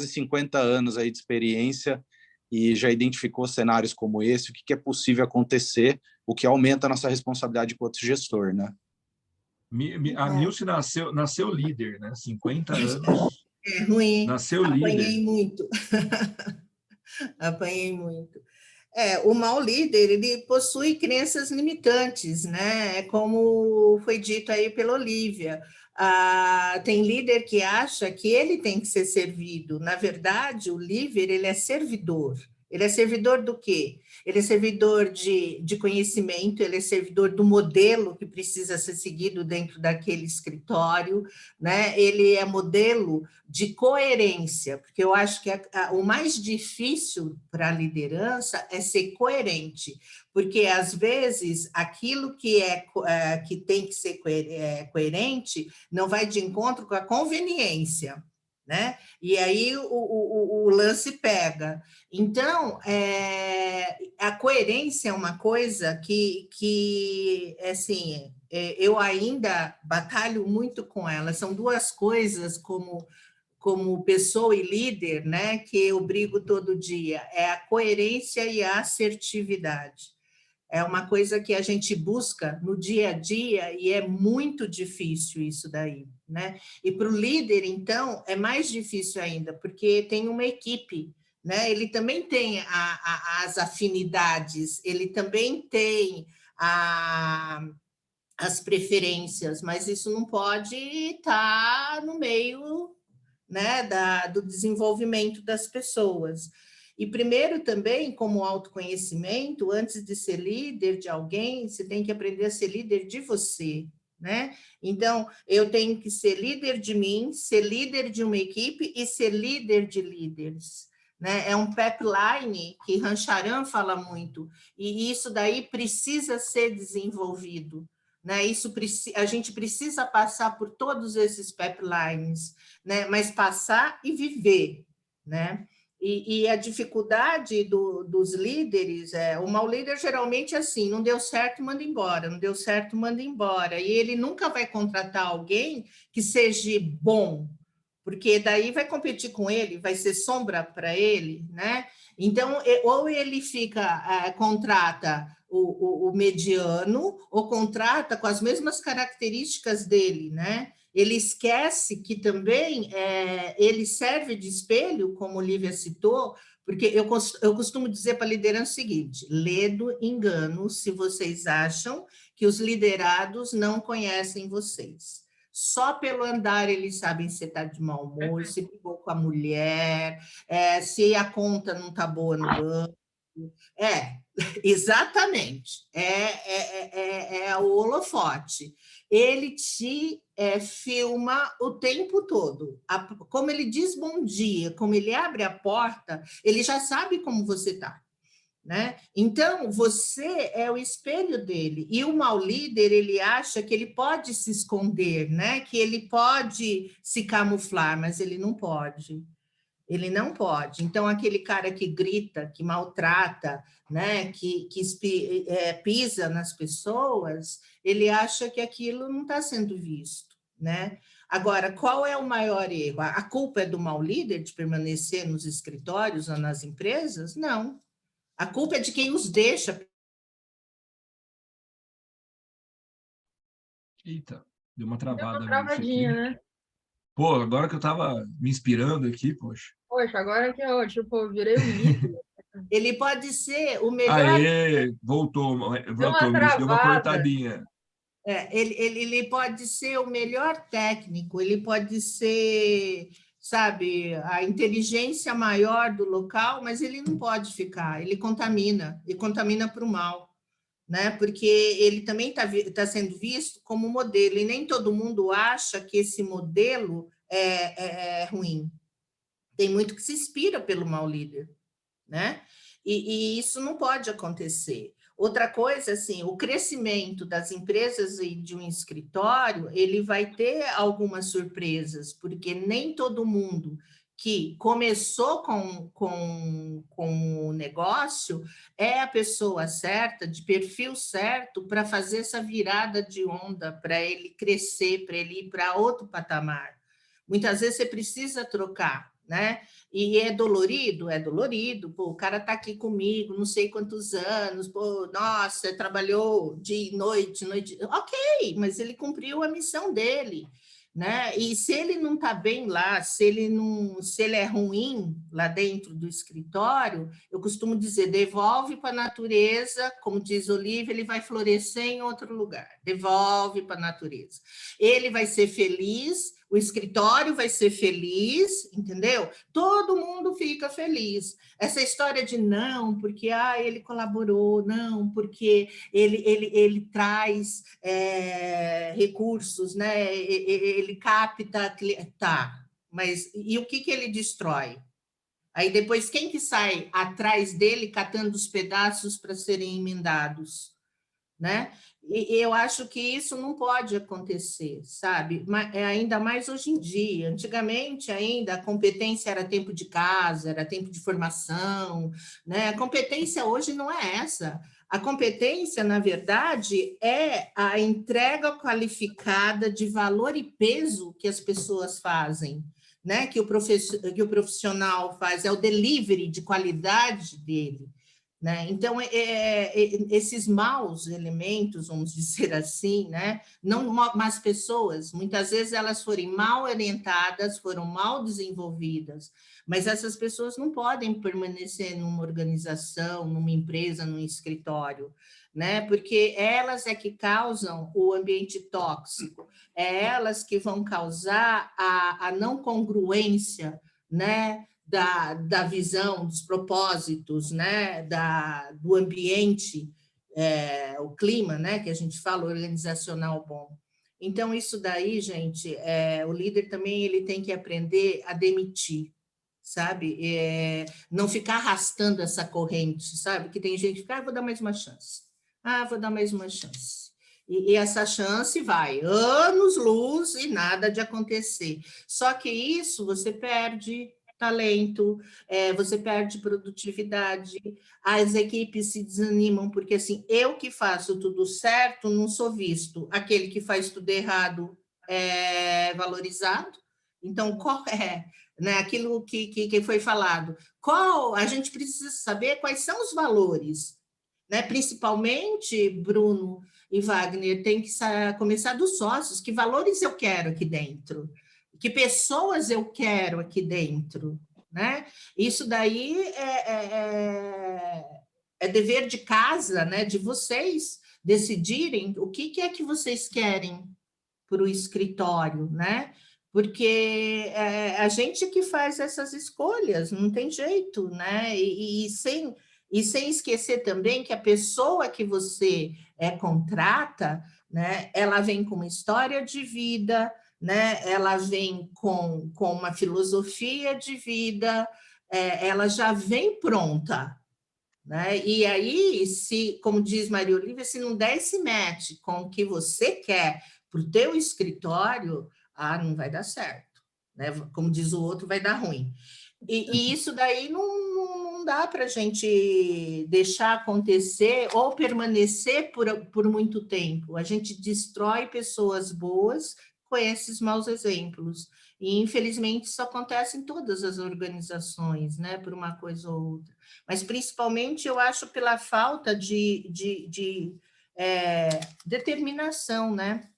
[SPEAKER 5] 50 anos aí de experiência e já identificou cenários como esse, o que é possível acontecer, o que aumenta a nossa responsabilidade enquanto gestor, né?
[SPEAKER 1] A Nilce nasceu líder, né? 50 anos.
[SPEAKER 4] É ruim,
[SPEAKER 1] Nasceu
[SPEAKER 4] apanhei
[SPEAKER 1] líder.
[SPEAKER 4] muito. Apanhei muito. O mau líder, ele possui crenças limitantes, né? Como foi dito aí pela Olívia. Tem líder que acha que ele tem que ser servido. Na verdade, o líder, ele é servidor. Ele é servidor do quê? Ele é servidor de conhecimento, ele é servidor do modelo que precisa ser seguido dentro daquele escritório, né? Ele é modelo de coerência, porque eu acho que o mais difícil para a liderança é ser coerente, porque às vezes aquilo que tem que ser coerente não vai de encontro com a conveniência, né? E aí o lance pega. Então, a coerência é uma coisa que assim, eu ainda batalho muito com ela. São duas coisas como pessoa e líder, né, que eu brigo todo dia, é a coerência e a assertividade. É uma coisa que a gente busca no dia a dia e é muito difícil isso daí, né? E para o líder, então, é mais difícil ainda, porque tem uma equipe, né? Ele também tem as afinidades, ele também tem as preferências, mas isso não pode estar no meio, né, do desenvolvimento das pessoas. E primeiro também, como autoconhecimento, antes de ser líder de alguém, você tem que aprender a ser líder de você, né? Então, eu tenho que ser líder de mim, ser líder de uma equipe e ser líder de líderes, né? É um pipeline que Rancharan fala muito, e isso daí precisa ser desenvolvido, né? A gente precisa passar por todos esses pipelines, né? Mas passar e viver, né? E a dificuldade dos líderes, o mau líder geralmente é assim, não deu certo, manda embora, não deu certo, manda embora. E ele nunca vai contratar alguém que seja bom, porque daí vai competir com ele, vai ser sombra para ele, né? Então, ou ele contrata o mediano, ou contrata com as mesmas características dele, né? Ele esquece que também ele serve de espelho, como Lívia citou, porque eu costumo dizer para a liderança o seguinte: ledo engano se vocês acham que os liderados não conhecem vocês. Só pelo andar eles sabem se está de mau humor, se brigou com a mulher, se a conta não está boa no banco. Exatamente. É o holofote. Ele te filma o tempo todo. Como ele diz bom dia, como ele abre a porta, ele já sabe como você está, né? Então, você é o espelho dele. E o mau líder, ele acha que ele pode se esconder, né? Que ele pode se camuflar, mas ele não pode. Ele não pode. Então, aquele cara que grita, que maltrata, né, que pisa nas pessoas, ele acha que aquilo não está sendo visto, né? Agora, qual é o maior erro? A culpa é do mau líder de permanecer nos escritórios ou nas empresas? Não. A culpa é de quem os deixa.
[SPEAKER 1] Eita, deu uma travada
[SPEAKER 3] Deu uma
[SPEAKER 1] no início
[SPEAKER 3] travadinha,
[SPEAKER 1] aqui.
[SPEAKER 3] né?
[SPEAKER 1] Pô, agora que eu estava me inspirando aqui, poxa.
[SPEAKER 3] Poxa, agora que eu, tipo, virei um líder.
[SPEAKER 4] Ele pode ser o melhor.
[SPEAKER 1] Aê, voltou,
[SPEAKER 3] Deu uma
[SPEAKER 1] Maurício, deu uma
[SPEAKER 3] travada.
[SPEAKER 1] cortadinha.
[SPEAKER 4] Ele pode ser o melhor técnico, ele pode ser, sabe, a inteligência maior do local, mas ele não pode ficar, ele contamina, e contamina para o mal, né? Porque ele também tá sendo visto como modelo, e nem todo mundo acha que esse modelo é ruim. Tem muito que se inspira pelo mau líder, né? E isso não pode acontecer. Outra coisa, assim, o crescimento das empresas e de um escritório, ele vai ter algumas surpresas, porque nem todo mundo que começou com o negócio é a pessoa certa, de perfil certo, para fazer essa virada de onda, para ele crescer, para ele ir para outro patamar. Muitas vezes você precisa trocar, né? E é dolorido, pô, o cara está aqui comigo, não sei quantos anos, pô, nossa, trabalhou dia e noite, ok, mas ele cumpriu a missão dele, né? E se ele não está bem lá, se ele é ruim lá dentro do escritório, eu costumo dizer, devolve para a natureza, como diz Olívia, ele vai florescer em outro lugar, devolve para a natureza. Ele vai ser feliz, o escritório vai ser feliz, entendeu? Todo mundo fica feliz. Essa história de não, porque ele colaborou, não, porque ele traz recursos, né? Ele capta, tá, mas e o que ele destrói? Aí depois, quem que sai atrás dele catando os pedaços para serem emendados, né? E eu acho que isso não pode acontecer, sabe? Ainda mais hoje em dia. Antigamente, ainda, a competência era tempo de casa, era tempo de formação, né? A competência hoje não é essa. A competência, na verdade, é a entrega qualificada de valor e peso que as pessoas fazem, né? Que o profissional faz, é o delivery de qualidade dele. né? Então, esses maus elementos, vamos dizer assim, né? Não más pessoas, muitas vezes elas foram mal orientadas, foram mal desenvolvidas, mas essas pessoas não podem permanecer numa organização, numa empresa, num escritório, né? Porque elas é que causam o ambiente tóxico, é elas que vão causar a não congruência, né? Da visão, dos propósitos, né? Do ambiente, o clima, né? Que a gente fala, organizacional bom. Então, isso daí, gente, o líder também ele tem que aprender a demitir, sabe? Não ficar arrastando essa corrente, sabe? Que tem gente que fica, vou dar mais uma chance. Vou dar mais uma chance. E essa chance vai anos-luz e nada de acontecer. Só que isso você perde talento, você perde produtividade, as equipes se desanimam, porque assim, eu que faço tudo certo, não sou visto. Aquele que faz tudo errado é valorizado. Então, qual é, né, aquilo que foi falado? A gente precisa saber quais são os valores, né? Principalmente, Bruno e Wagner, tem que começar dos sócios. Que valores eu quero aqui dentro? Que pessoas eu quero aqui dentro, né? Isso daí é dever de casa, né? De vocês decidirem o que é que vocês querem para o escritório, né? Porque a gente que faz essas escolhas, não tem jeito, né? E sem esquecer também que a pessoa que você contrata, né? Ela vem com uma história de vida, né? Ela vem com uma filosofia de vida, ela já vem pronta, né? E aí, como diz Maria Olívia, se não der esse match com o que você quer para o teu escritório, não vai dar certo, né? Como diz o outro, vai dar ruim. E isso daí não dá para a gente deixar acontecer ou permanecer por muito tempo. A gente destrói pessoas boas com esses maus exemplos. E, infelizmente, isso acontece em todas as organizações, né? Por uma coisa ou outra. Mas, principalmente, eu acho pela falta de determinação, né?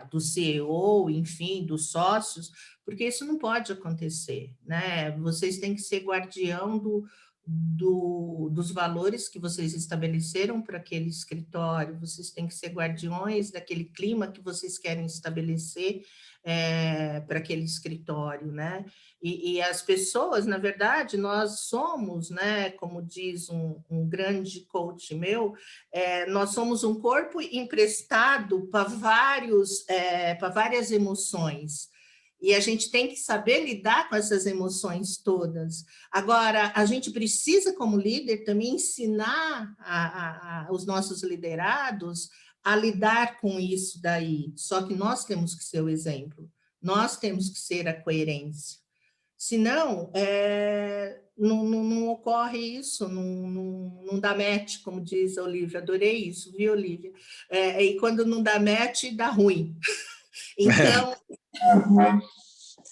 [SPEAKER 4] Do CEO, enfim, dos sócios, porque isso não pode acontecer, né? Vocês têm que ser guardião dos valores que vocês estabeleceram para aquele escritório, vocês têm que ser guardiões daquele clima que vocês querem estabelecer para aquele escritório, né? E as pessoas, na verdade, nós somos, né? Como diz um grande coach meu, nós somos um corpo emprestado para várias emoções. E a gente tem que saber lidar com essas emoções todas. Agora, a gente precisa, como líder, também ensinar os nossos liderados a lidar com isso daí. Só que nós temos que ser o exemplo, nós temos que ser a coerência. Senão, não ocorre isso, não dá match, como diz a Olívia. Adorei isso, viu, Olívia? E quando não dá match, dá ruim. Então,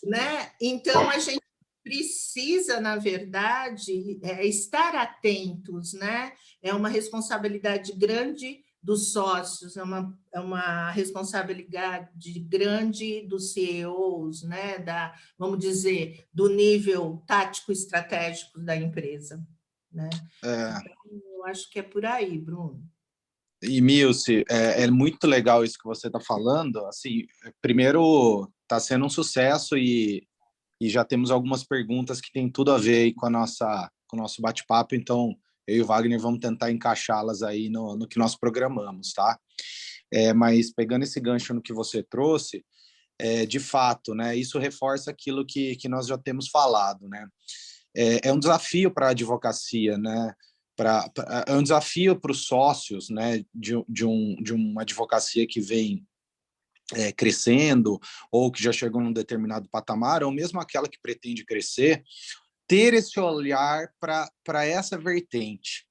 [SPEAKER 4] né? Então, a gente precisa, na verdade, estar atentos, né? É uma responsabilidade grande dos sócios, é uma responsabilidade grande dos CEOs, né? Vamos dizer, do nível tático-estratégico da empresa, né? Então, eu acho que é por aí, Bruno.
[SPEAKER 5] E, Milce, é muito legal isso que você está falando. Assim, primeiro, está sendo um sucesso e já temos algumas perguntas que têm tudo a ver aí com o nosso bate-papo. Então, eu e o Wagner vamos tentar encaixá-las aí no que nós programamos, tá? Mas pegando esse gancho no que você trouxe, de fato, né? Isso reforça aquilo que nós já temos falado, né? É um desafio para a advocacia, né? É um desafio para os sócios, né, de uma advocacia que vem crescendo ou que já chegou num determinado patamar, ou mesmo aquela que pretende crescer, ter esse olhar para essa vertente.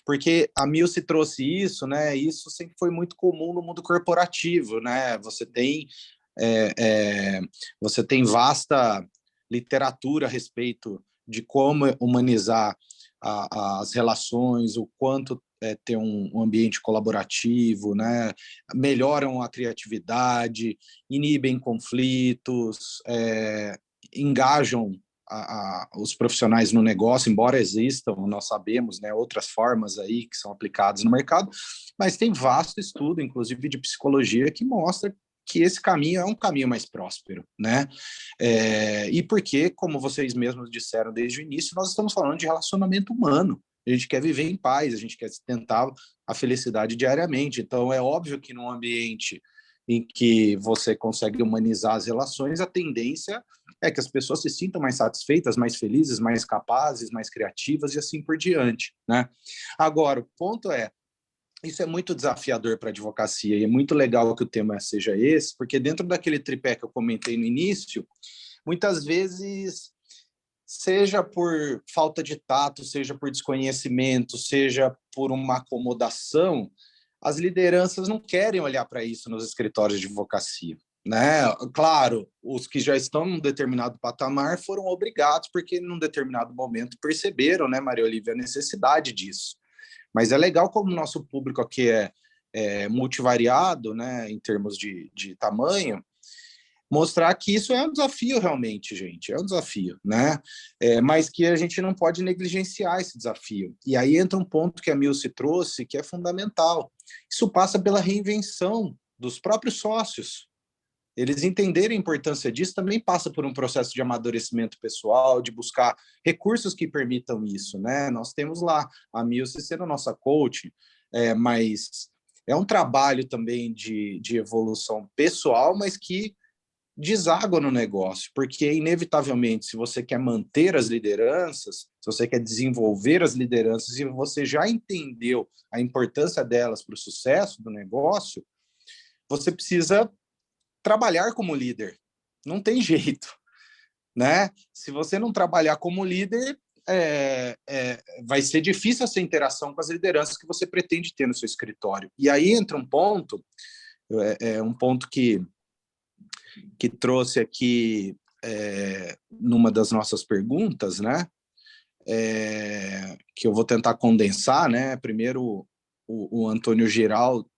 [SPEAKER 5] Porque a Milce trouxe isso, né? Isso sempre foi muito comum no mundo corporativo, né? Você tem vasta literatura a respeito de como humanizar as relações, o quanto ter um ambiente colaborativo, né? Melhoram a criatividade, inibem conflitos, engajam os profissionais no negócio, embora existam, nós sabemos, né, outras formas aí que são aplicadas no mercado, mas tem vasto estudo, inclusive de psicologia, que mostra que esse caminho é um caminho mais próspero, né? E porque, como vocês mesmos disseram desde o início, nós estamos falando de relacionamento humano. A gente quer viver em paz, a gente quer tentar a felicidade diariamente. Então, é óbvio que num ambiente em que você consegue humanizar as relações, a tendência é que as pessoas se sintam mais satisfeitas, mais felizes, mais capazes, mais criativas e assim por diante, né? Agora, o ponto é, isso é muito desafiador para a advocacia e é muito legal que o tema seja esse, porque dentro daquele tripé que eu comentei no início, muitas vezes, seja por falta de tato, seja por desconhecimento, seja por uma acomodação, as lideranças não querem olhar para isso nos escritórios de advocacia, né? Claro, os que já estão num determinado patamar foram obrigados, porque num determinado momento perceberam, né, Maria Olívia, a necessidade disso. Mas é legal como o nosso público aqui é multivariado, né, em termos de tamanho, mostrar que isso é um desafio realmente, gente, é um desafio, né? Mas que a gente não pode negligenciar esse desafio. E aí entra um ponto que a Milce trouxe, que é fundamental. Isso passa pela reinvenção dos próprios sócios. Eles entenderem a importância disso também passa por um processo de amadurecimento pessoal, de buscar recursos que permitam isso, né? Nós temos lá a Milce sendo nossa coach, mas é um trabalho também de evolução pessoal, mas que deságua no negócio, porque inevitavelmente, se você quer manter as lideranças, se você quer desenvolver as lideranças e você já entendeu a importância delas para o sucesso do negócio, você precisa trabalhar como líder. Não tem jeito, né? Se você não trabalhar como líder, vai ser difícil essa interação com as lideranças que você pretende ter no seu escritório. E aí entra um ponto, um ponto que trouxe aqui numa das nossas perguntas, né? Que eu vou tentar condensar, né? Primeiro, o Antônio Giraldo,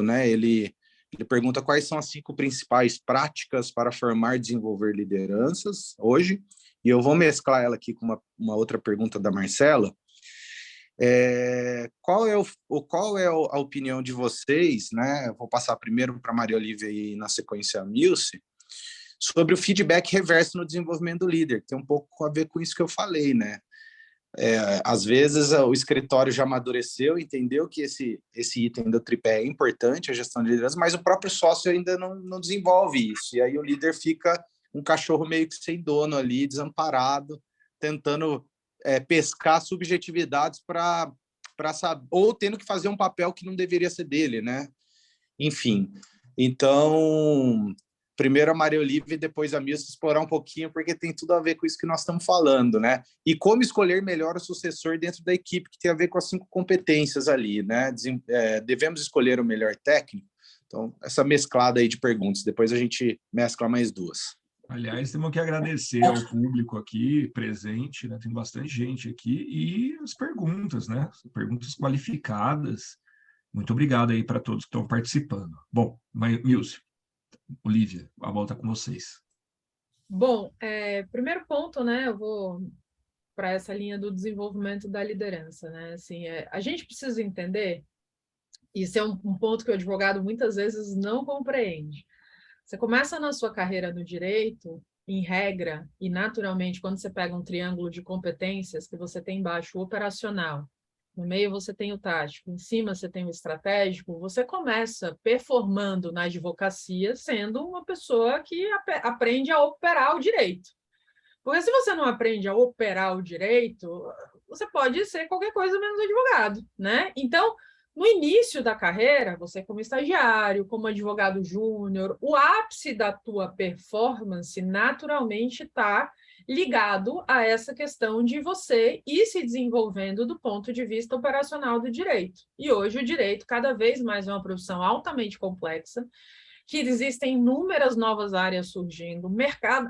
[SPEAKER 5] né? Ele pergunta quais são as 5 principais práticas para formar e desenvolver lideranças hoje, e eu vou mesclar ela aqui com uma outra pergunta da Marcela. Qual é a opinião de vocês, né? Eu vou passar primeiro para a Maria Olívia e na sequência a Milce, sobre o feedback reverso no desenvolvimento do líder, que tem um pouco a ver com isso que eu falei, né? Às vezes o escritório já amadureceu, entendeu que esse item do tripé é importante, a gestão de liderança, mas o próprio sócio ainda não desenvolve isso, e aí o líder fica um cachorro meio que sem dono ali, desamparado, tentando pescar subjetividades para saber, ou tendo que fazer um papel que não deveria ser dele, né? Enfim, então, primeiro a Maria Olívia e depois a Milce explorar um pouquinho, porque tem tudo a ver com isso que nós estamos falando, né? E como escolher melhor o sucessor dentro da equipe, que tem a ver com as 5 competências ali, né? Devemos escolher o melhor técnico? Então, essa mesclada aí de perguntas, depois a gente mescla mais 2.
[SPEAKER 1] Aliás, temos que agradecer ao público aqui presente, né? Tem bastante gente aqui, e as perguntas, né? Perguntas qualificadas. Muito obrigado aí para todos que estão participando. Bom, Milce, Olívia, a volta com vocês.
[SPEAKER 3] Bom, primeiro ponto, né? Eu vou para essa linha do desenvolvimento da liderança, né? Assim, a gente precisa entender, isso é um ponto que o advogado muitas vezes não compreende. Você começa na sua carreira no direito, em regra, e naturalmente, quando você pega um triângulo de competências, que você tem embaixo o operacional, no meio você tem o tático, em cima você tem o estratégico, você começa performando na advocacia sendo uma pessoa que aprende a operar o direito. Porque se você não aprende a operar o direito, você pode ser qualquer coisa menos advogado, né? Então, no início da carreira, você como estagiário, como advogado júnior, o ápice da tua performance naturalmente está ligado a essa questão de você ir se desenvolvendo do ponto de vista operacional do direito. E hoje o direito cada vez mais é uma profissão altamente complexa, que existem inúmeras novas áreas surgindo,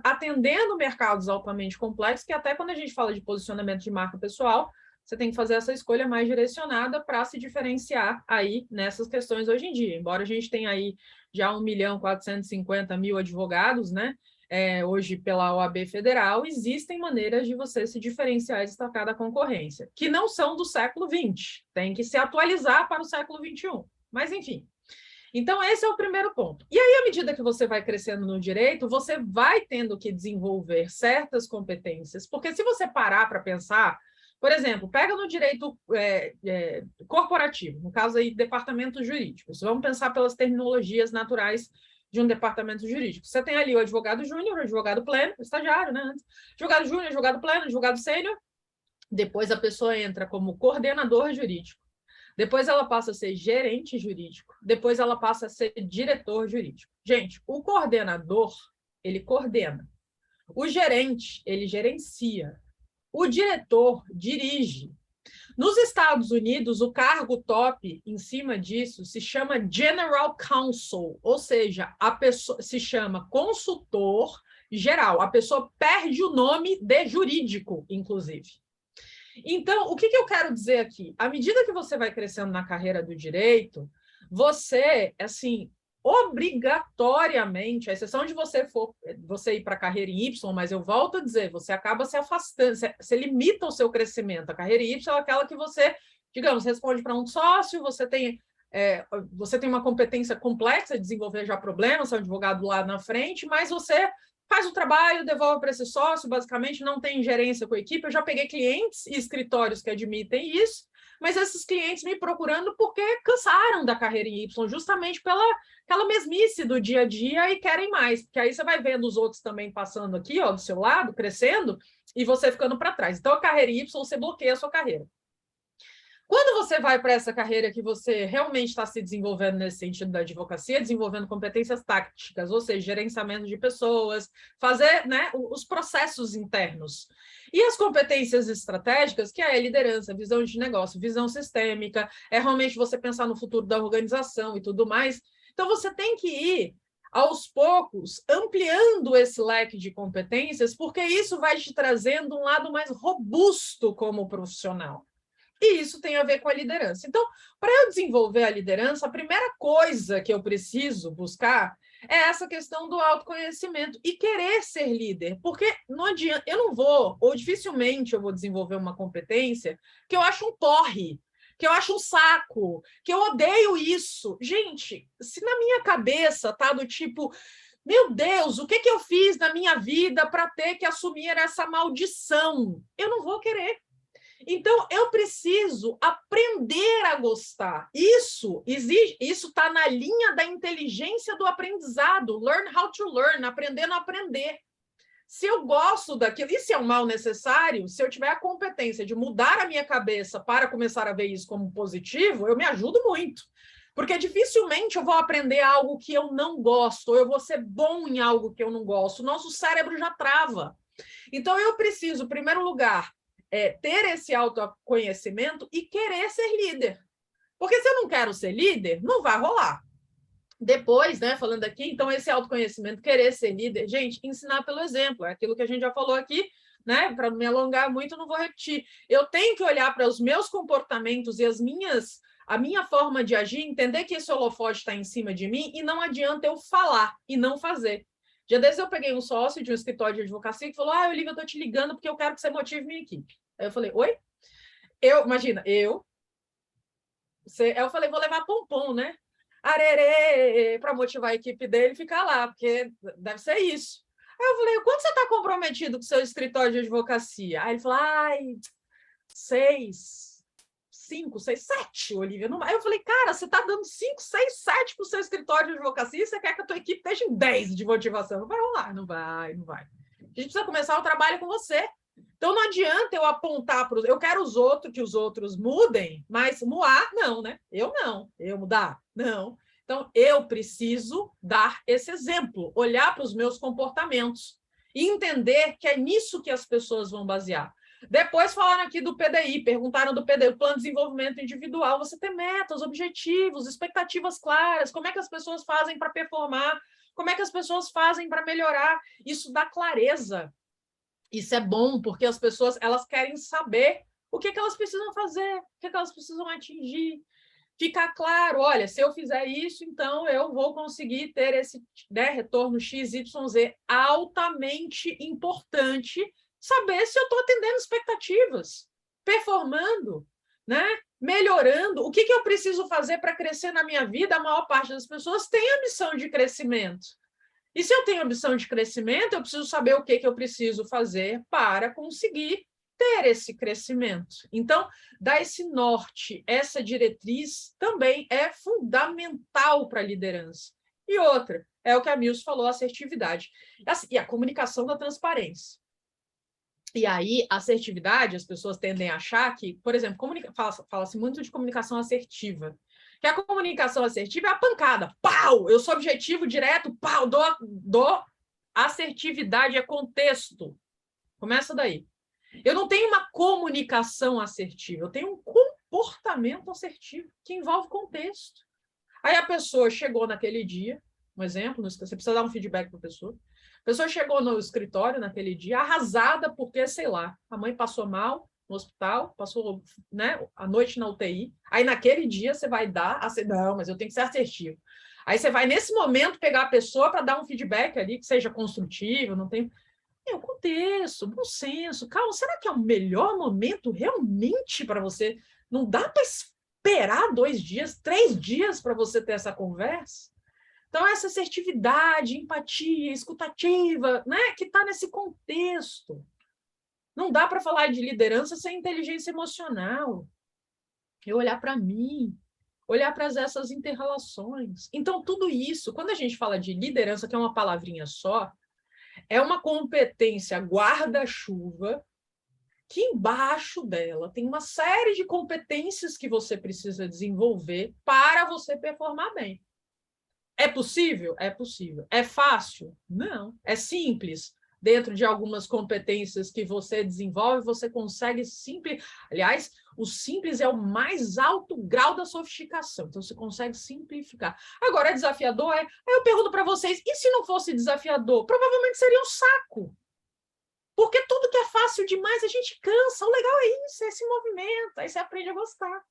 [SPEAKER 3] atendendo mercados altamente complexos, que até quando a gente fala de posicionamento de marca pessoal, você tem que fazer essa escolha mais direcionada para se diferenciar aí nessas questões hoje em dia. Embora a gente tenha aí já 1.450.000 advogados, né? Hoje pela OAB Federal, existem maneiras de você se diferenciar e destacar da concorrência, que não são do século XX, tem que se atualizar para o século XXI. Mas, enfim. Então, esse é o primeiro ponto. E aí, à medida que você vai crescendo no direito, você vai tendo que desenvolver certas competências, porque se você parar para pensar, por exemplo, pega no direito corporativo, no caso aí, departamentos jurídicos, vamos pensar pelas terminologias naturais de um departamento jurídico. Você tem ali o advogado júnior, o advogado pleno, o estagiário, né? Advogado júnior, advogado pleno, advogado sênior, depois a pessoa entra como coordenador jurídico, depois ela passa a ser gerente jurídico, depois ela passa a ser diretor jurídico. Gente, o coordenador, ele coordena. O gerente, ele gerencia. O diretor dirige. Nos Estados Unidos, o cargo top em cima disso se chama General Counsel, ou seja, a pessoa se chama consultor geral. A pessoa perde o nome de jurídico, inclusive. Então, o que eu quero dizer aqui? À medida que você vai crescendo na carreira do direito, você, assim, obrigatoriamente, a exceção de você ir para a carreira em Y, mas eu volto a dizer, você acaba se afastando, você limita o seu crescimento. A carreira em Y é aquela que você, digamos, responde para um sócio, você tem uma competência complexa de desenvolver já problemas, você é um advogado lá na frente, mas você faz o trabalho, devolve para esse sócio, basicamente não tem ingerência com a equipe. Eu já peguei clientes e escritórios que admitem isso, mas esses clientes me procurando porque cansaram da carreira em Y, justamente pela aquela mesmice do dia a dia e querem mais, porque aí você vai vendo os outros também passando aqui, ó, do seu lado, crescendo, e você ficando para trás. Então, a carreira em Y, você bloqueia a sua carreira. Quando você vai para essa carreira que você realmente está se desenvolvendo nesse sentido da advocacia, desenvolvendo competências táticas, ou seja, gerenciamento de pessoas, fazer, né, os processos internos. E as competências estratégicas, que é liderança, visão de negócio, visão sistêmica, é realmente você pensar no futuro da organização e tudo mais. Então, você tem que ir, aos poucos, ampliando esse leque de competências, porque isso vai te trazendo um lado mais robusto como profissional. E isso tem a ver com a liderança. Então, para eu desenvolver a liderança, a primeira coisa que eu preciso buscar é essa questão do autoconhecimento e querer ser líder. Porque não adianta, eu não vou, ou dificilmente eu vou desenvolver uma competência que eu acho um porre, que eu acho um saco, que eu odeio isso. Gente, se na minha cabeça tá do tipo, meu Deus, o que eu fiz na minha vida para ter que assumir essa maldição? Eu não vou querer. Então, eu preciso aprender a gostar. Isso está na linha da inteligência do aprendizado. Learn how to learn, aprendendo a aprender. Se eu gosto daquilo, e se é um mal necessário, se eu tiver a competência de mudar a minha cabeça para começar a ver isso como positivo, eu me ajudo muito. Porque dificilmente eu vou aprender algo que eu não gosto, ou eu vou ser bom em algo que eu não gosto. O nosso cérebro já trava. Então, eu preciso, em primeiro lugar, ter esse autoconhecimento e querer ser líder. Porque se eu não quero ser líder, não vai rolar. Depois, né, falando aqui, então esse autoconhecimento, querer ser líder, gente, ensinar pelo exemplo, é aquilo que a gente já falou aqui, né, para não me alongar muito, não vou repetir. Eu tenho que olhar para os meus comportamentos e a minha forma de agir, entender que esse holofote está em cima de mim e não adianta eu falar e não fazer. Dia desses eu peguei um sócio de um escritório de advocacia que falou, Olivia, eu estou te ligando porque eu quero que você motive minha equipe. Aí eu falei, oi? Imagina, eu falei, vou levar pompom, né? Arerê, para motivar a equipe dele ficar lá, porque deve ser isso. Aí eu falei, quanto você está comprometido com o seu escritório de advocacia? Aí ele falou, 5, 6, 7, Olivia. Aí eu falei, cara, você está dando 5, 6, 7 para o seu escritório de advocacia e você quer que a tua equipe esteja em 10 de motivação. Não vai rolar, não vai. A gente precisa começar o trabalho com você. Então, não adianta eu apontar para os... Eu quero que os outros mudem, mas mudar, não, né? Eu não. Eu mudar, não. Então, eu preciso dar esse exemplo, olhar para os meus comportamentos e entender que é nisso que as pessoas vão basear. Depois falaram aqui do PDI, perguntaram do PDI, o Plano de Desenvolvimento Individual, você tem metas, objetivos, expectativas claras, como é que as pessoas fazem para performar, como é que as pessoas fazem para melhorar, isso dá clareza. Isso é bom, porque as pessoas elas querem saber o que elas precisam fazer, o que elas precisam atingir. Ficar claro, olha, se eu fizer isso, então eu vou conseguir ter esse, né, retorno XYZ. Altamente importante saber se eu estou atendendo expectativas, performando, né, melhorando. O que eu preciso fazer para crescer na minha vida? A maior parte das pessoas tem ambição de crescimento. E se eu tenho ambição de crescimento, eu preciso saber o que eu preciso fazer para conseguir ter esse crescimento. Então, dar esse norte, essa diretriz, também é fundamental para a liderança. E outra, é o que a Milce falou, assertividade. E a comunicação da transparência. E aí, assertividade, as pessoas tendem a achar que, por exemplo, fala-se muito de comunicação assertiva. Que a comunicação assertiva é a pancada. Pau! Eu sou objetivo direto, pau! Dou assertividade é contexto. Começa daí. Eu não tenho uma comunicação assertiva, eu tenho um comportamento assertivo que envolve contexto. Aí a pessoa chegou naquele dia, um exemplo, você precisa dar um feedback para a pessoa chegou no escritório naquele dia arrasada porque, sei lá, a mãe passou mal no hospital, passou, né, a noite na UTI, aí naquele dia você vai dar, não, mas eu tenho que ser assertivo. Aí você vai, nesse momento, pegar a pessoa para dar um feedback ali, que seja construtivo, não tem... É o contexto, bom senso. Calma, será que é o melhor momento realmente para você? Não dá para esperar 2 dias, 3 dias para você ter essa conversa? Então, essa assertividade, empatia, escutativa, né, que está nesse contexto. Não dá para falar de liderança sem inteligência emocional. Eu olhar para mim, olhar para essas inter-relações. Então, tudo isso, quando a gente fala de liderança, que é uma palavrinha só, é uma competência guarda-chuva que embaixo dela tem uma série de competências que você precisa desenvolver para você performar bem. É possível? É possível. É fácil? Não. É simples. Dentro de algumas competências que você desenvolve, você consegue simples. Aliás, o simples é o mais alto grau da sofisticação. Então, você consegue simplificar. Agora, é desafiador? Aí eu pergunto para vocês, e se não fosse desafiador? Provavelmente seria um saco. Porque tudo que é fácil demais, a gente cansa. O legal é isso, é esse movimento. Aí você aprende a gostar.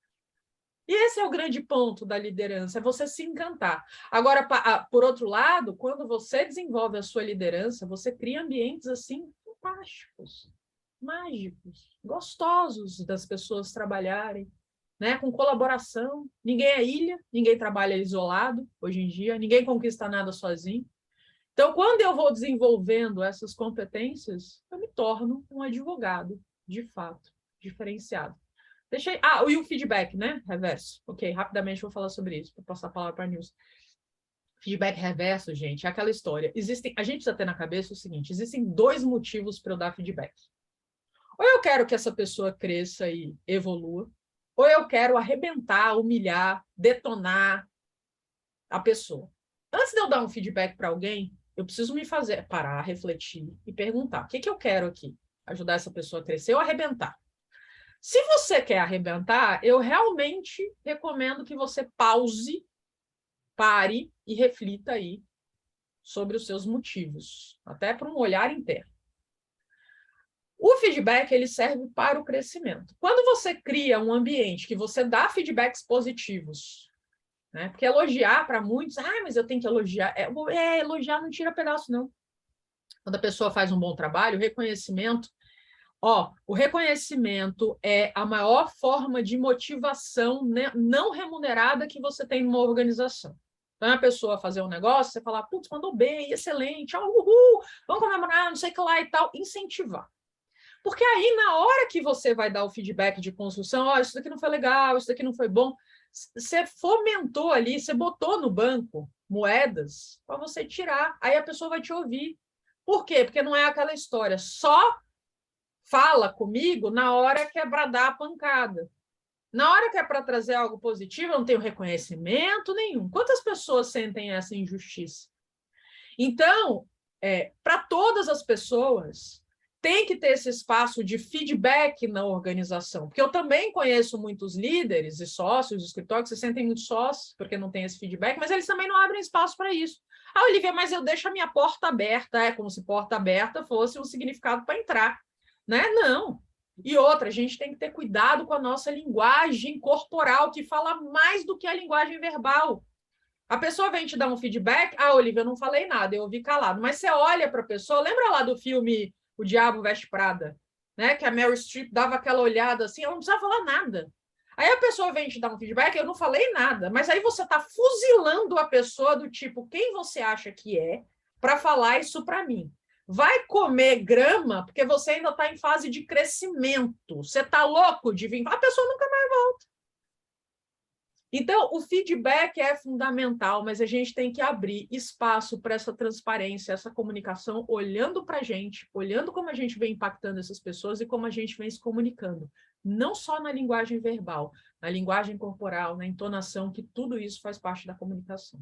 [SPEAKER 3] E esse é o grande ponto da liderança, é você se encantar. Agora, por outro lado, quando você desenvolve a sua liderança, você cria ambientes assim fantásticos, mágicos, gostosos das pessoas trabalharem, né? Com colaboração. Ninguém é ilha, ninguém trabalha isolado hoje em dia, ninguém conquista nada sozinho. Então, quando eu vou desenvolvendo essas competências, eu me torno um advogado, de fato, diferenciado. Deixei... e o feedback, né? Reverso. Ok, rapidamente vou falar sobre isso, para passar a palavra para a Nilce. Feedback reverso, gente, é aquela história. A gente precisa ter na cabeça o seguinte, existem 2 motivos para eu dar feedback. Ou eu quero que essa pessoa cresça e evolua, ou eu quero arrebentar, humilhar, detonar a pessoa. Antes de eu dar um feedback para alguém, eu preciso me fazer parar, refletir e perguntar, o que eu quero aqui? Ajudar essa pessoa a crescer ou arrebentar? Se você quer arrebentar, eu realmente recomendo que você pause, pare e reflita aí sobre os seus motivos, até para um olhar interno. O feedback ele serve para o crescimento. Quando você cria um ambiente que você dá feedbacks positivos, né? Porque elogiar para muitos, mas eu tenho que elogiar. Elogiar não tira pedaço, não. Quando a pessoa faz um bom trabalho, o reconhecimento o reconhecimento é a maior forma de motivação não remunerada que você tem numa organização. Então, a pessoa fazer um negócio, você falar, putz, mandou bem, excelente, uhul, vamos comemorar, não sei o que lá e tal, incentivar. Porque aí, na hora que você vai dar o feedback de construção, isso daqui não foi legal, isso daqui não foi bom, você fomentou ali, você botou no banco moedas para você tirar, aí a pessoa vai te ouvir. Por quê? Porque não é aquela história, só fala comigo na hora que é para dar a pancada. Na hora que é para trazer algo positivo, eu não tenho reconhecimento nenhum. Quantas pessoas sentem essa injustiça? Então, para todas as pessoas, tem que ter esse espaço de feedback na organização, porque eu também conheço muitos líderes e sócios de escritório que se sentem muito sócios porque não tem esse feedback, mas eles também não abrem espaço para isso. Ah, Olivia, mas eu deixo a minha porta aberta, como se porta aberta fosse um significado para entrar, né? Não. E outra, a gente tem que ter cuidado com a nossa linguagem corporal, que fala mais do que a linguagem verbal. A pessoa vem te dar um feedback, Olivia, eu não falei nada, eu ouvi calado, mas você olha para a pessoa, lembra lá do filme O Diabo Veste Prada, né? Que a Meryl Streep dava aquela olhada assim, ela não precisava falar nada. Aí a pessoa vem te dar um feedback, eu não falei nada, mas aí você está fuzilando a pessoa do tipo, quem você acha que é para falar isso para mim? Vai comer grama, porque você ainda está em fase de crescimento. Você está louco de vir? A pessoa nunca mais volta. Então, o feedback é fundamental, mas a gente tem que abrir espaço para essa transparência, essa comunicação, olhando para a gente, olhando como a gente vem impactando essas pessoas e como a gente vem se comunicando. Não só na linguagem verbal, na linguagem corporal, na entonação, que tudo isso faz parte da comunicação.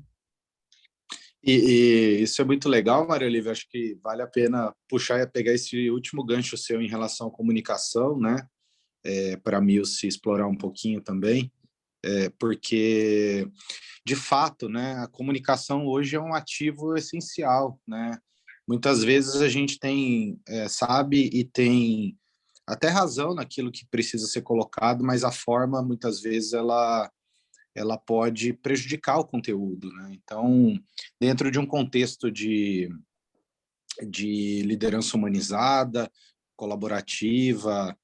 [SPEAKER 5] E isso é muito legal, Maria Olívia. Acho que vale a pena puxar e pegar esse último gancho seu em relação à comunicação, né? Para a Milce explorar um pouquinho também. Porque, de fato, né, a comunicação hoje é um ativo essencial, né? Muitas vezes a gente sabe e tem até razão naquilo que precisa ser colocado, mas a forma, muitas vezes, ela pode prejudicar o conteúdo, né? Então, dentro de um contexto de liderança humanizada, colaborativa,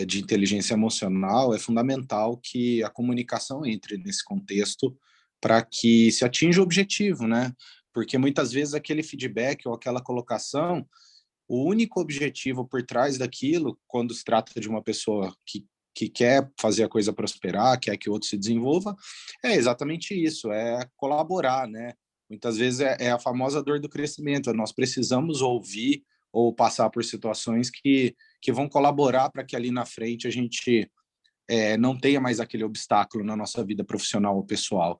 [SPEAKER 5] de inteligência emocional, é fundamental que a comunicação entre nesse contexto para que se atinja o objetivo, né? Porque muitas vezes aquele feedback ou aquela colocação, o único objetivo por trás daquilo, quando se trata de uma pessoa que quer fazer a coisa prosperar, quer que o outro se desenvolva, é exatamente isso, é colaborar, né? Muitas vezes é a famosa dor do crescimento, nós precisamos ouvir ou passar por situações que vão colaborar para que ali na frente a gente não tenha mais aquele obstáculo na nossa vida profissional ou pessoal.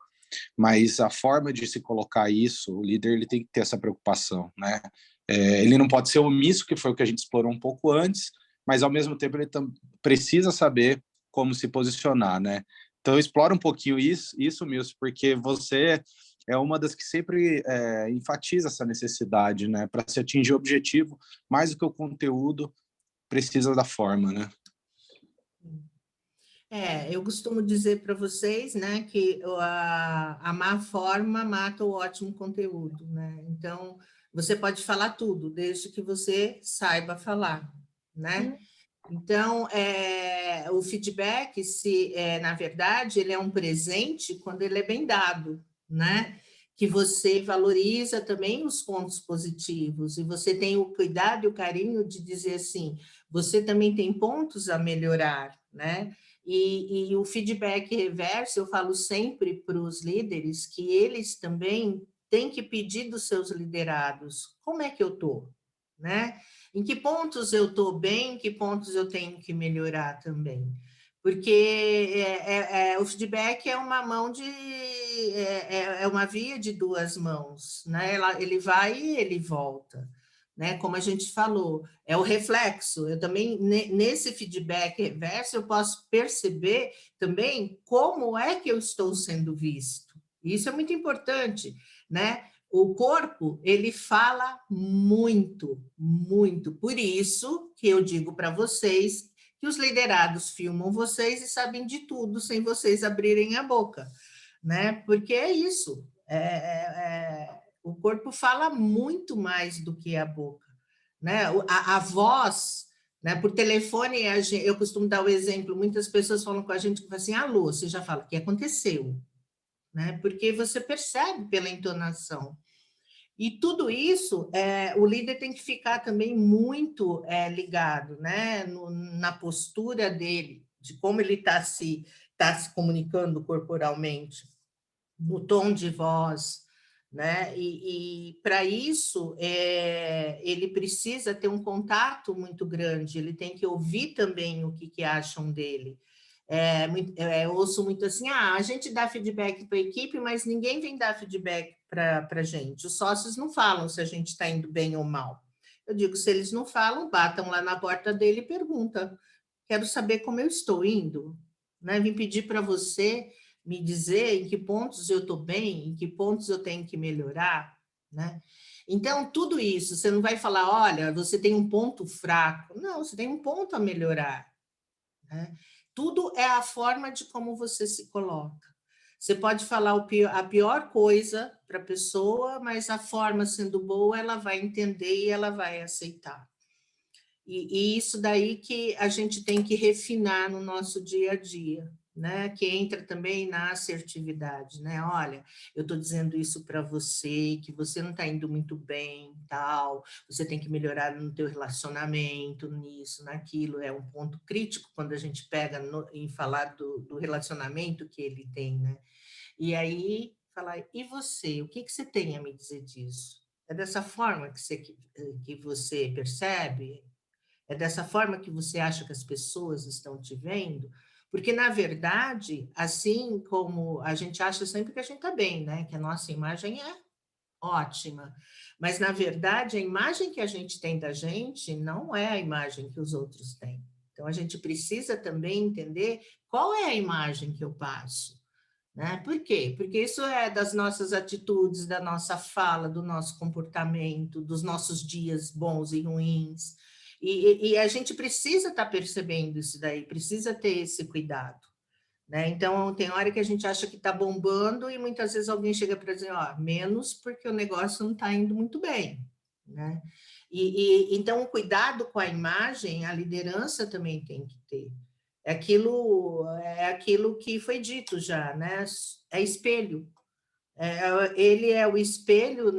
[SPEAKER 5] Mas a forma de se colocar isso, o líder ele tem que ter essa preocupação, né? Ele não pode ser omisso, que foi o que a gente explorou um pouco antes, mas ao mesmo tempo ele precisa saber como se posicionar, né? Então explora um pouquinho isso, Milce, porque você é uma das que sempre enfatiza essa necessidade, né? Para se atingir o objetivo, mais do que o conteúdo, precisa da forma, né?
[SPEAKER 4] Eu costumo dizer para vocês, né, que a má forma mata o ótimo conteúdo, né? Então, você pode falar tudo, desde que você saiba falar, né? Então, o feedback, na verdade, ele é um presente quando ele é bem dado, né? Que você valoriza também os pontos positivos e você tem o cuidado e o carinho de dizer assim, você também tem pontos a melhorar, né? E o feedback reverso, eu falo sempre para os líderes que eles também têm que pedir dos seus liderados, como é que eu estou, né? Em que pontos eu estou bem, em que pontos eu tenho que melhorar também. Porque o feedback é uma mão é uma via de duas mãos, né? Ele vai e ele volta, né? Como a gente falou, é o reflexo. Eu também, nesse feedback reverso, eu posso perceber também como é que eu estou sendo visto. Isso é muito importante, né? O corpo, ele fala muito, muito. Por isso que eu digo para vocês que os liderados filmam vocês e sabem de tudo sem vocês abrirem a boca, né? Porque é isso. O corpo fala muito mais do que a boca, né? A voz, né? Por telefone, eu costumo dar o exemplo, muitas pessoas falam com a gente assim, alô, você já fala, o que aconteceu? Né? Porque você percebe pela entonação. E tudo isso, o líder tem que ficar também muito ligado, né? Na postura dele, de como ele está se comunicando corporalmente, no tom de voz, né? E para isso, ele precisa ter um contato muito grande, ele tem que ouvir também o que acham dele. Eu ouço muito assim, a gente dá feedback para a equipe, mas ninguém vem dar feedback para a gente. Os sócios não falam se a gente está indo bem ou mal. Eu digo, se eles não falam, batam lá na porta dele e perguntam, quero saber como eu estou indo, né? Vim pedir para você me dizer em que pontos eu estou bem, em que pontos eu tenho que melhorar, né? Então, tudo isso, você não vai falar, olha, você tem um ponto fraco. Não, você tem um ponto a melhorar, né? Tudo é a forma de como você se coloca. Você pode falar a pior coisa para a pessoa, mas a forma sendo boa, ela vai entender e ela vai aceitar. E isso daí que a gente tem que refinar no nosso dia a dia, né? Que entra também na assertividade, né? Olha, eu estou dizendo isso para você, que você não está indo muito bem, tal, você tem que melhorar no teu relacionamento, nisso, naquilo, é um ponto crítico quando a gente pega em falar do relacionamento que ele tem, né? E aí, falar, e você, o que você tem a me dizer disso? É dessa forma que você percebe? É dessa forma que você acha que as pessoas estão te vendo? Porque, na verdade, assim como a gente acha sempre que a gente está bem, né? Que a nossa imagem é ótima. Mas, na verdade, a imagem que a gente tem da gente não é a imagem que os outros têm. Então, a gente precisa também entender qual é a imagem que eu passo. Né? Por quê? Porque isso é das nossas atitudes, da nossa fala, do nosso comportamento, dos nossos dias bons e ruins. E a gente precisa estar percebendo isso daí, precisa ter esse cuidado. Né? Então, tem hora que a gente acha que está bombando e muitas vezes alguém chega para dizer, ó, menos porque o negócio não está indo muito bem. Né? Então, o cuidado com a imagem, a liderança também tem que ter. É aquilo que foi dito já, né? É espelho. Ele é o espelho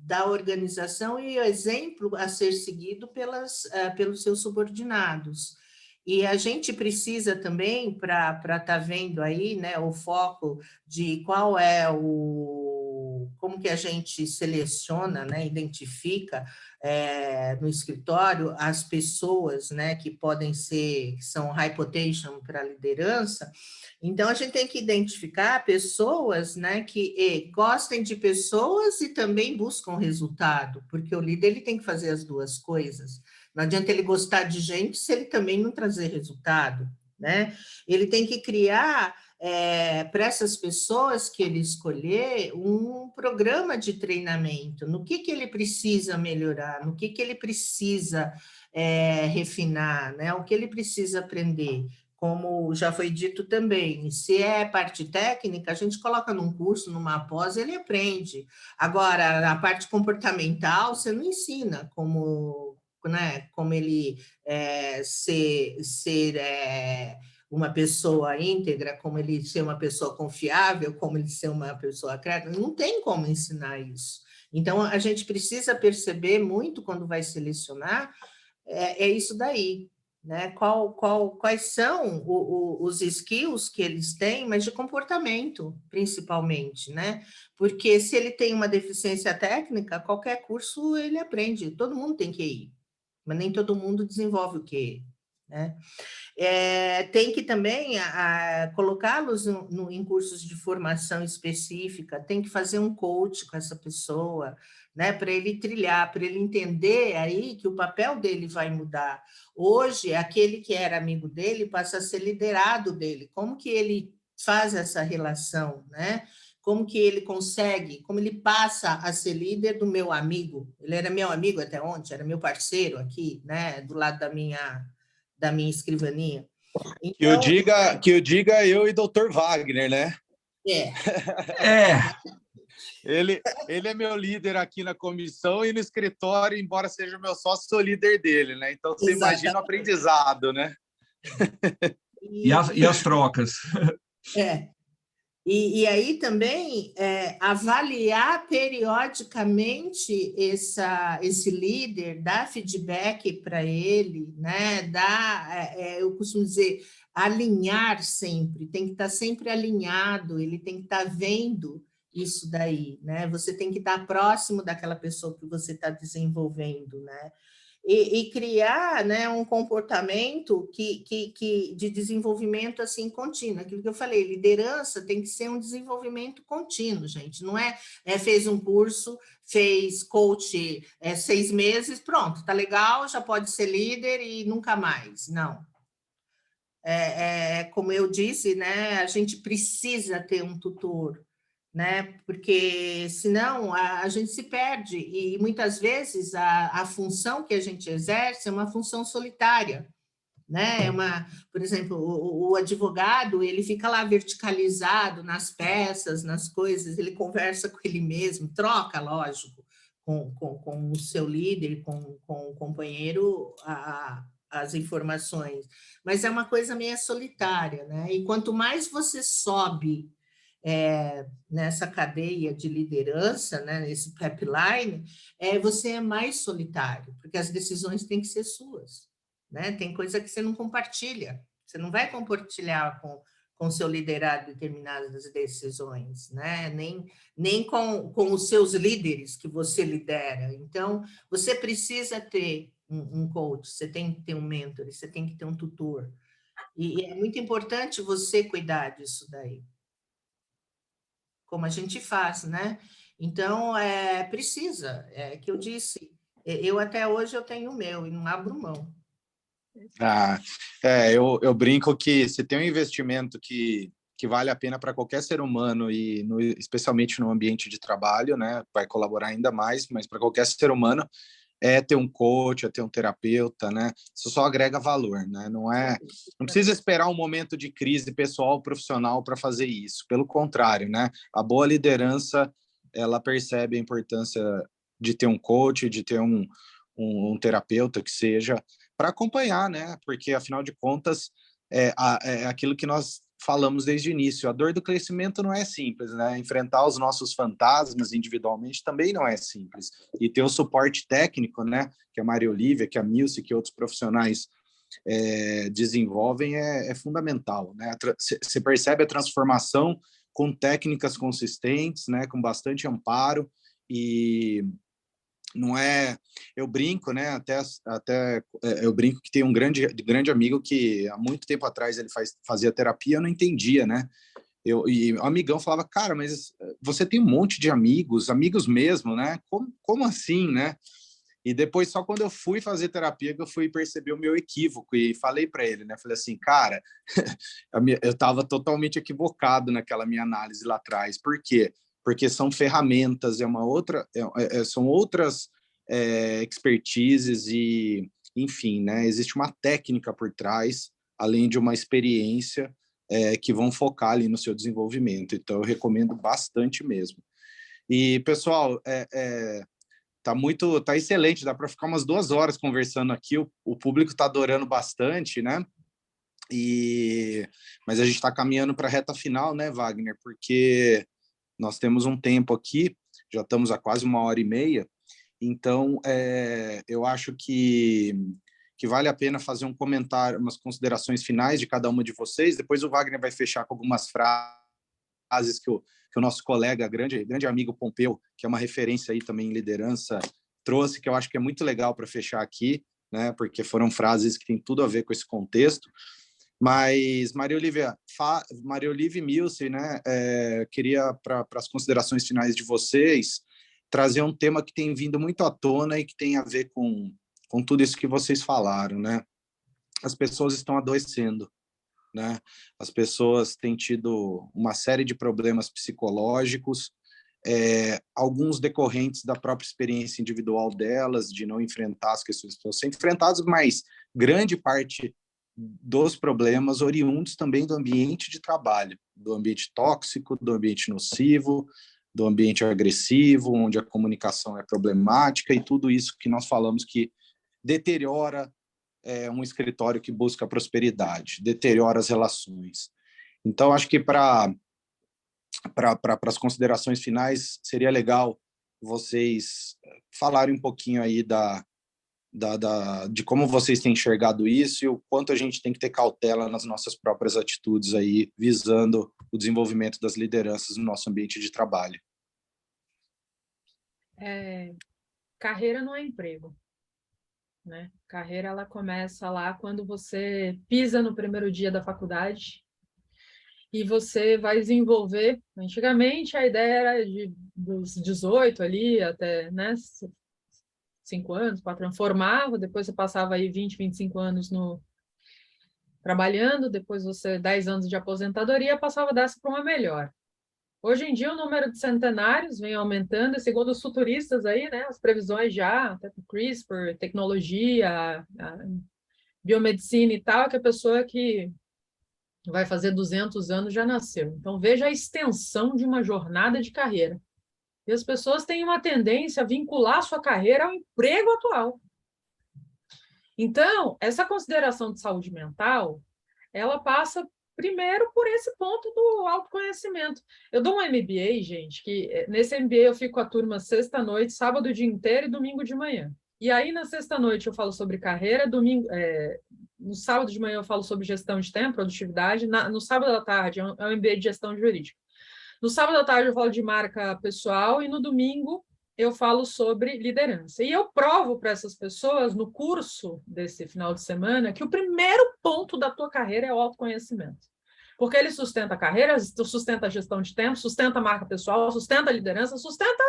[SPEAKER 4] da organização e o exemplo a ser seguido pelos seus subordinados. E a gente precisa também, para estar vendo aí, né, o foco de qual é como que a gente seleciona, né, identifica no escritório as pessoas, né, que são high potential para a liderança. Então, a gente tem que identificar pessoas, né, que gostem de pessoas e também buscam resultado, porque o líder ele tem que fazer as duas coisas. Não adianta ele gostar de gente se ele também não trazer resultado, né? Ele tem que criar para essas pessoas que ele escolher um programa de treinamento, no que ele precisa melhorar, no que ele precisa refinar, né? O que ele precisa aprender. Como já foi dito também, se é parte técnica, a gente coloca num curso, numa pós, ele aprende. Agora, a parte comportamental, você não ensina como, né, como ele ser uma pessoa íntegra, como ele ser uma pessoa confiável, como ele ser uma pessoa crédita. Não tem como ensinar isso. Então, a gente precisa perceber muito quando vai selecionar, é isso daí. Né? Quais são os skills que eles têm, mas de comportamento, principalmente, né? Porque se ele tem uma deficiência técnica, qualquer curso ele aprende, todo mundo tem QI, mas nem todo mundo desenvolve o QI, né? Tem que também colocá-los em cursos de formação específica, tem que fazer um coach com essa pessoa, né, para ele trilhar, para ele entender aí que o papel dele vai mudar. Hoje, aquele que era amigo dele passa a ser liderado dele. Como que ele faz essa relação, né? Como que ele consegue, como ele passa a ser líder do meu amigo. Ele era meu amigo até ontem, era meu parceiro aqui, né, do lado da minha escrivaninha. Então,
[SPEAKER 5] que eu diga eu e Dr. Wagner, né? Ele é meu líder aqui na comissão e no escritório, embora seja meu sócio, sou líder dele, né? Então, você imagina o aprendizado, né?
[SPEAKER 1] E as trocas.
[SPEAKER 4] E aí também avaliar periodicamente esse líder, dar feedback para ele, né? Eu costumo dizer, alinhar sempre, tem que estar sempre alinhado, ele tem que estar vendo isso daí, né? Você tem que estar próximo daquela pessoa que você está desenvolvendo, né? e criar, né, um comportamento de desenvolvimento assim contínuo. Aquilo que eu falei, liderança tem que ser um desenvolvimento contínuo, gente. Não fez um curso, fez coach 6 meses, pronto, tá legal, já pode ser líder e nunca mais. Não. Como eu disse, né, a gente precisa ter um tutor, né, porque senão a gente se perde, e muitas vezes a função que a gente exerce é uma função solitária, né, por exemplo, o advogado, ele fica lá verticalizado nas peças, nas coisas, ele conversa com ele mesmo, troca, lógico, com o seu líder, com o companheiro, as informações, mas é uma coisa meio solitária, né? E quanto mais você sobe nessa cadeia de liderança, né, nesse pipeline, você é mais solitário, porque as decisões têm que ser suas, né? Tem coisa que você não compartilha, você não vai compartilhar com o seu liderado determinadas decisões, né? Nem com os seus líderes que você lidera. Então, você precisa ter um coach, você tem que ter um mentor, você tem que ter um tutor. E é muito importante você cuidar disso daí, como a gente faz, né? Então, precisa, que eu disse, eu até hoje eu tenho o meu e não abro mão.
[SPEAKER 5] Eu brinco que se tem um investimento que vale a pena para qualquer ser humano, e especialmente no ambiente de trabalho, né, vai colaborar ainda mais, mas para qualquer ser humano, ter um coach, ter um terapeuta, né? Isso só agrega valor, né? Não precisa esperar um momento de crise pessoal ou profissional para fazer isso. Pelo contrário, né? A boa liderança, ela percebe a importância de ter um coach, de ter um terapeuta que seja para acompanhar, né? Porque afinal de contas é aquilo que nós falamos desde o início. A dor do crescimento não é simples, né? Enfrentar os nossos fantasmas individualmente também não é simples. E ter o suporte técnico, né? Que a Maria Olívia, que a Milce, que outros profissionais desenvolvem é fundamental, né? Você percebe a transformação com técnicas consistentes, né? Com bastante amparo, e não eu brinco, né? Até eu brinco que tem um grande amigo que há muito tempo atrás ele fazia terapia, eu não entendia, né? E o amigão falava, cara, mas você tem um monte de amigos mesmo, né? Como assim, né? E depois, só quando eu fui fazer terapia, que eu fui perceber o meu equívoco e falei para ele, né? Falei assim, cara, eu estava totalmente equivocado naquela minha análise lá atrás. Por quê? Porque são ferramentas, são outras expertises e, enfim, né? Existe uma técnica por trás, além de uma experiência que vão focar ali no seu desenvolvimento. Então, eu recomendo bastante mesmo. E, pessoal, tá excelente, dá para ficar umas 2 horas conversando aqui, o público está adorando bastante, né? Mas a gente está caminhando para a reta final, né, Wagner? Porque nós temos um tempo aqui, já estamos a quase 1h30, então eu acho que vale a pena fazer um comentário, umas considerações finais de cada uma de vocês. Depois o Wagner vai fechar com algumas frases que o nosso colega, grande amigo Pompeu, que é uma referência aí também em liderança, trouxe, que eu acho que é muito legal para fechar aqui, né? Porque foram frases que têm tudo a ver com esse contexto. Mas, Maria Olívia e Milce, né? Queria, para as considerações finais de vocês, trazer um tema que tem vindo muito à tona e que tem a ver com tudo isso que vocês falaram, né? As pessoas estão adoecendo, né? As pessoas têm tido uma série de problemas psicológicos, alguns decorrentes da própria experiência individual delas, de não enfrentar as questões que estão sendo enfrentadas, mas grande parte dos problemas oriundos também do ambiente de trabalho, do ambiente tóxico, do ambiente nocivo, do ambiente agressivo, onde a comunicação é problemática, e tudo isso que nós falamos que deteriora um escritório que busca prosperidade, deteriora as relações. Então, acho que para as considerações finais, seria legal vocês falarem um pouquinho aí de como vocês têm enxergado isso e o quanto a gente tem que ter cautela nas nossas próprias atitudes aí, visando o desenvolvimento das lideranças no nosso ambiente de trabalho.
[SPEAKER 3] Carreira não é emprego. né? Carreira, ela começa lá quando você pisa no primeiro dia da faculdade e você vai desenvolver. Antigamente, a ideia era dos 18 ali até, né, 5 anos, 4 anos, formava, depois você passava aí 20, 25 anos trabalhando, depois você 10 anos de aposentadoria, passava dessa para uma melhor. Hoje em dia, o número de centenários vem aumentando, e segundo os futuristas aí, né, as previsões já, até com CRISPR, tecnologia, a biomedicina e tal, que a pessoa que vai fazer 200 anos já nasceu. Então, veja a extensão de uma jornada de carreira. E as pessoas têm uma tendência a vincular a sua carreira ao emprego atual. Então, essa consideração de saúde mental, ela passa primeiro por esse ponto do autoconhecimento. Eu dou um MBA, gente, que nesse MBA eu fico com a turma sexta-noite, sábado o dia inteiro e domingo de manhã. E aí, na sexta-noite, eu falo sobre carreira, no sábado de manhã eu falo sobre gestão de tempo, produtividade, no sábado à tarde é um MBA de gestão jurídica. No sábado à tarde eu falo de marca pessoal e no domingo eu falo sobre liderança. E eu provo para essas pessoas, no curso desse final de semana, que o primeiro ponto da tua carreira é o autoconhecimento. Porque ele sustenta a carreira, sustenta a gestão de tempo, sustenta a marca pessoal, sustenta a liderança, sustenta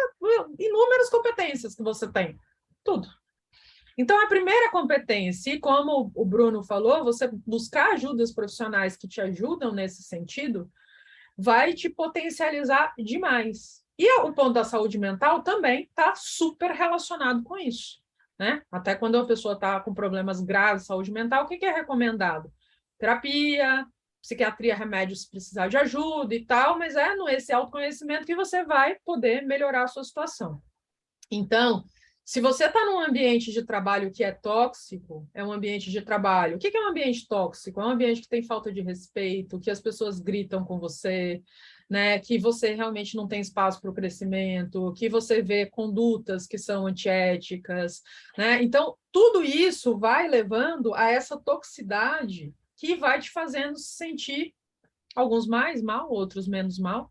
[SPEAKER 3] inúmeras competências que você tem. Tudo. Então, a primeira competência, e como o Bruno falou, você buscar ajudas profissionais que te ajudam nesse sentido, vai te potencializar demais. E o ponto da saúde mental também está super relacionado com isso, né? Até quando a pessoa está com problemas graves de saúde mental, o que é recomendado? Terapia, psiquiatria, remédios se precisar de ajuda e tal, mas é nesse autoconhecimento que você vai poder melhorar a sua situação. Então, se você está num ambiente de trabalho que é tóxico, é um ambiente de trabalho. O que é um ambiente tóxico? É um ambiente que tem falta de respeito, que as pessoas gritam com você, né? Que você realmente não tem espaço para o crescimento, que você vê condutas que são antiéticas, né? Então, tudo isso vai levando a essa toxicidade que vai te fazendo se sentir, alguns mais mal, outros menos mal.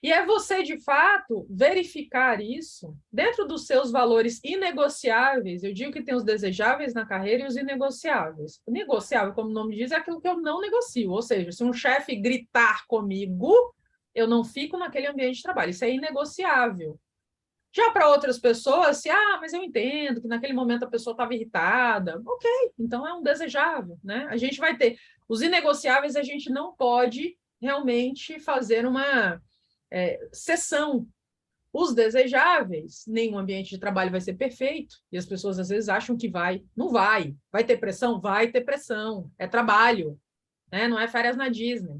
[SPEAKER 3] E é você, de fato, verificar isso dentro dos seus valores inegociáveis. Eu digo que tem os desejáveis na carreira e os inegociáveis. O negociável, como o nome diz, é aquilo que eu não negocio. Ou seja, se um chefe gritar comigo, eu não fico naquele ambiente de trabalho. Isso é inegociável. Já para outras pessoas, mas eu entendo que naquele momento a pessoa estava irritada. Ok, então é um desejável, né? A gente vai ter... Os inegociáveis, a gente não pode realmente fazer uma... sessão. Os desejáveis, nenhum ambiente de trabalho vai ser perfeito, e as pessoas às vezes acham que vai. Não vai. Vai ter pressão? Vai ter pressão. É trabalho, né? Não é férias na Disney.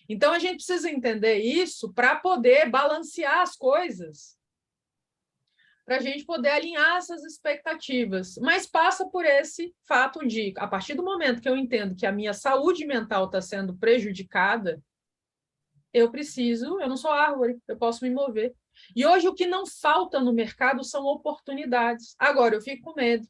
[SPEAKER 3] Então, a gente precisa entender isso para poder balancear as coisas, para a gente poder alinhar essas expectativas. Mas passa por esse fato de, a partir do momento que eu entendo que a minha saúde mental está sendo prejudicada, eu não sou árvore, eu posso me mover. E hoje o que não falta no mercado são oportunidades. Agora, eu fico com medo,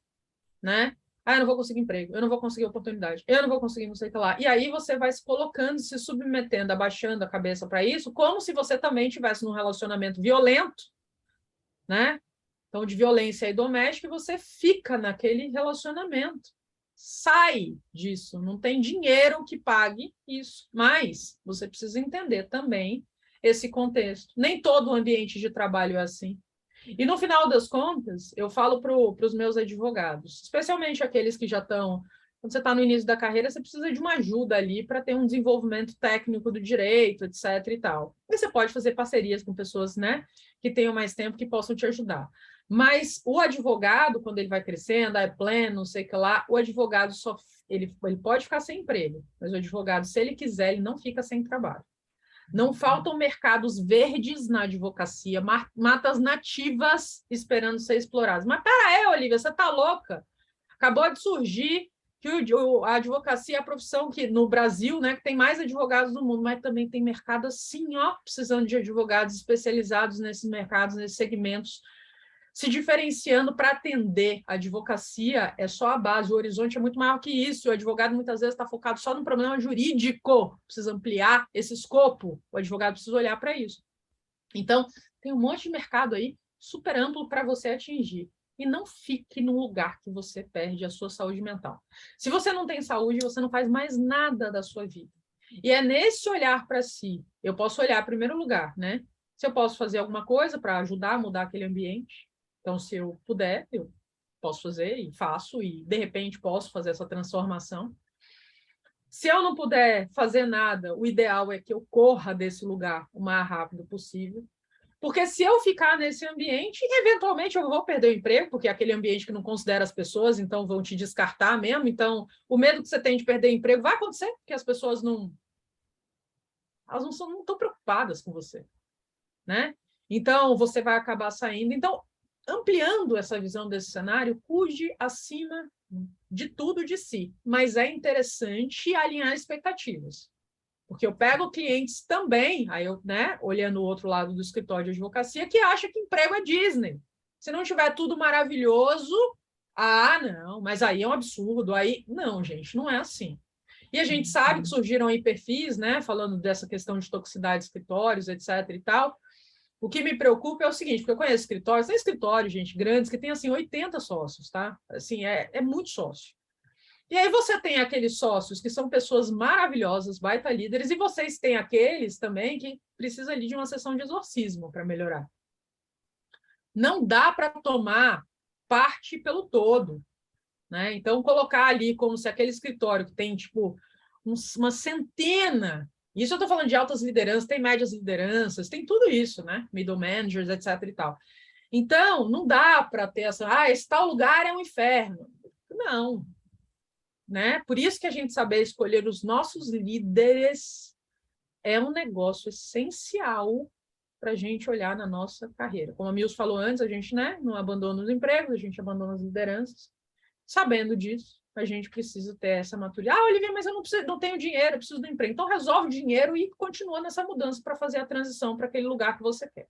[SPEAKER 3] né? Eu não vou conseguir emprego, eu não vou conseguir oportunidade, eu não vou conseguir não sei o que lá. E aí você vai se colocando, se submetendo, abaixando a cabeça para isso, como se você também estivesse num relacionamento violento, né? Então, de violência doméstica, e você fica naquele relacionamento. Sai disso, não tem dinheiro que pague isso, mas você precisa entender também esse contexto. Nem todo ambiente de trabalho é assim. E no final das contas, eu falo para os meus advogados, especialmente aqueles que já estão... Quando você está no início da carreira, você precisa de uma ajuda ali para ter um desenvolvimento técnico do direito, etc. e tal. E você pode fazer parcerias com pessoas, né, que tenham mais tempo, que possam te ajudar. Mas o advogado, quando ele vai crescendo, é pleno, não sei o que lá, o advogado ele pode ficar sem emprego, mas o advogado, se ele quiser, ele não fica sem trabalho. Não faltam mercados verdes na advocacia, matas nativas esperando ser exploradas. Mas peraí, Olivia, você está louca? Acabou de surgir que a advocacia é a profissão que, no Brasil, né, que tem mais advogados no mundo, mas também tem mercado assim, precisando de advogados especializados nesses mercados, nesses segmentos, se diferenciando para atender. A advocacia é só a base, o horizonte é muito maior que isso, o advogado muitas vezes está focado só no problema jurídico, precisa ampliar esse escopo, o advogado precisa olhar para isso. Então, tem um monte de mercado aí super amplo para você atingir. e não fique num lugar que você perde a sua saúde mental. Se você não tem saúde, você não faz mais nada da sua vida. E é nesse olhar para si, eu posso olhar em primeiro lugar, né? Se eu posso fazer alguma coisa para ajudar a mudar aquele ambiente, então se eu puder, eu posso fazer e faço, e de repente posso fazer essa transformação. Se eu não puder fazer nada, o ideal é que eu corra desse lugar o mais rápido possível. Porque se eu ficar nesse ambiente, eventualmente eu vou perder o emprego, porque é aquele ambiente que não considera as pessoas, então vão te descartar mesmo. Então, o medo que você tem de perder emprego vai acontecer, porque as pessoas não estão preocupadas com você, né? Então, você vai acabar saindo. Então, ampliando essa visão desse cenário, cuide acima de tudo de si. Mas é interessante alinhar expectativas. Porque eu pego clientes também, aí eu, né, olhando o outro lado do escritório de advocacia, que acha que emprego é Disney. Se não tiver tudo maravilhoso, não, mas aí é um absurdo. Aí, não, gente, não é assim. E a gente sabe que surgiram aí perfis, né, falando dessa questão de toxicidade de escritórios, etc. e tal. O que me preocupa é o seguinte, porque eu conheço escritórios, tem escritórios, gente, grandes, que tem, assim, 80 sócios, tá? Assim, é muito sócio. E aí você tem aqueles sócios que são pessoas maravilhosas, baita líderes, e vocês têm aqueles também que precisam ali de uma sessão de exorcismo para melhorar. Não dá para tomar parte pelo todo, né? Então, colocar ali como se aquele escritório que tem, tipo, uma centena, isso eu estou falando de altas lideranças, tem médias lideranças, tem tudo isso, né? Middle managers, etc. e tal. Então, não dá para ter essa, esse tal lugar é um inferno. Não. Né? Por isso que a gente saber escolher os nossos líderes é um negócio essencial para a gente olhar na nossa carreira. Como a Mills falou antes, a gente, né, não abandona os empregos, a gente abandona as lideranças. Sabendo disso, a gente precisa ter essa maturidade. Olivia, mas eu não tenho dinheiro, eu preciso do emprego. Então, resolve o dinheiro e continua nessa mudança para fazer a transição para aquele lugar que você quer.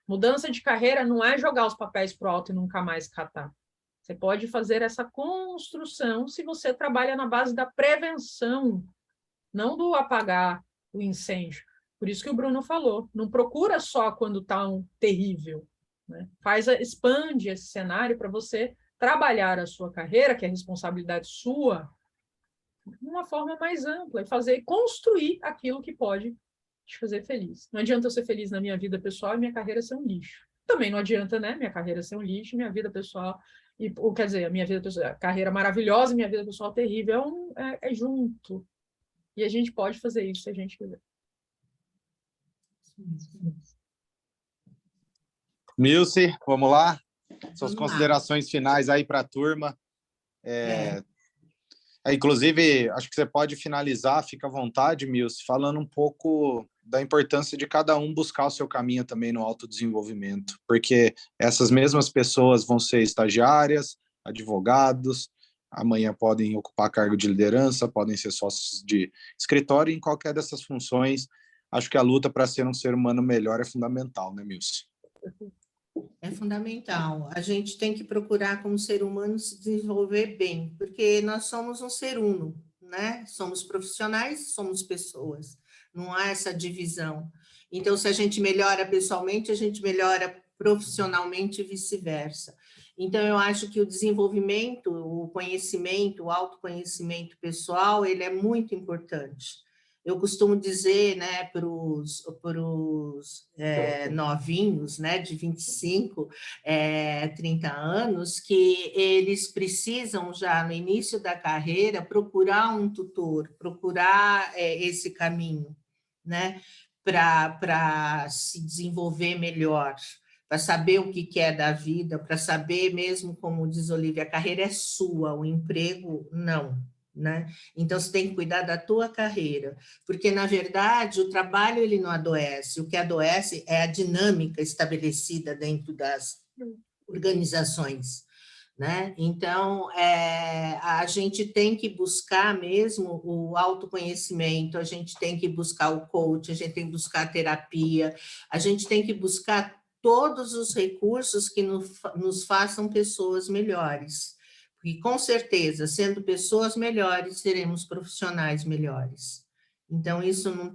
[SPEAKER 3] Mudança de carreira não é jogar os papéis para o alto e nunca mais catar. Você pode fazer essa construção se você trabalha na base da prevenção, não do apagar o incêndio. Por isso que o Bruno falou, não procura só quando está terrível, né? Expande esse cenário para você trabalhar a sua carreira, que é responsabilidade sua, de uma forma mais ampla e construir aquilo que pode te fazer feliz. Não adianta eu ser feliz na minha vida pessoal e minha carreira ser um lixo. Também não adianta, né, minha carreira ser um lixo, minha vida pessoal quer dizer, a minha vida pessoal, a carreira maravilhosa e minha vida pessoal terrível, é junto. E a gente pode fazer isso se a gente quiser.
[SPEAKER 5] Milce, vamos lá? Suas considerações finais aí para a turma. Inclusive, acho que você pode finalizar, fica à vontade, Milce, falando um pouco da importância de cada um buscar o seu caminho também no autodesenvolvimento, porque essas mesmas pessoas vão ser estagiárias, advogados, amanhã podem ocupar cargo de liderança, podem ser sócios de escritório, e em qualquer dessas funções, acho que a luta para ser um ser humano melhor é fundamental, né, Milce?
[SPEAKER 4] É fundamental. A gente tem que procurar, como ser humano, se desenvolver bem, porque nós somos um ser uno, né? Somos profissionais, somos pessoas. Não há essa divisão. Então, se a gente melhora pessoalmente, a gente melhora profissionalmente e vice-versa. Então, eu acho que o desenvolvimento, o conhecimento, o autoconhecimento pessoal, ele é muito importante. Eu costumo dizer, né, para os novinhos, né, de 25, 30 anos, que eles precisam já no início da carreira procurar um tutor, procurar esse caminho, né, para se desenvolver melhor, para saber o que é da vida, para saber mesmo, como diz Olivia, a carreira é sua, o emprego não. Né? Então, você tem que cuidar da tua carreira, porque, na verdade, o trabalho ele não adoece, o que adoece é a dinâmica estabelecida dentro das organizações. Né? Então, a gente tem que buscar mesmo o autoconhecimento, a gente tem que buscar o coach, a gente tem que buscar a terapia, a gente tem que buscar todos os recursos que nos façam pessoas melhores. E, com certeza, sendo pessoas melhores, seremos profissionais melhores. Então, isso não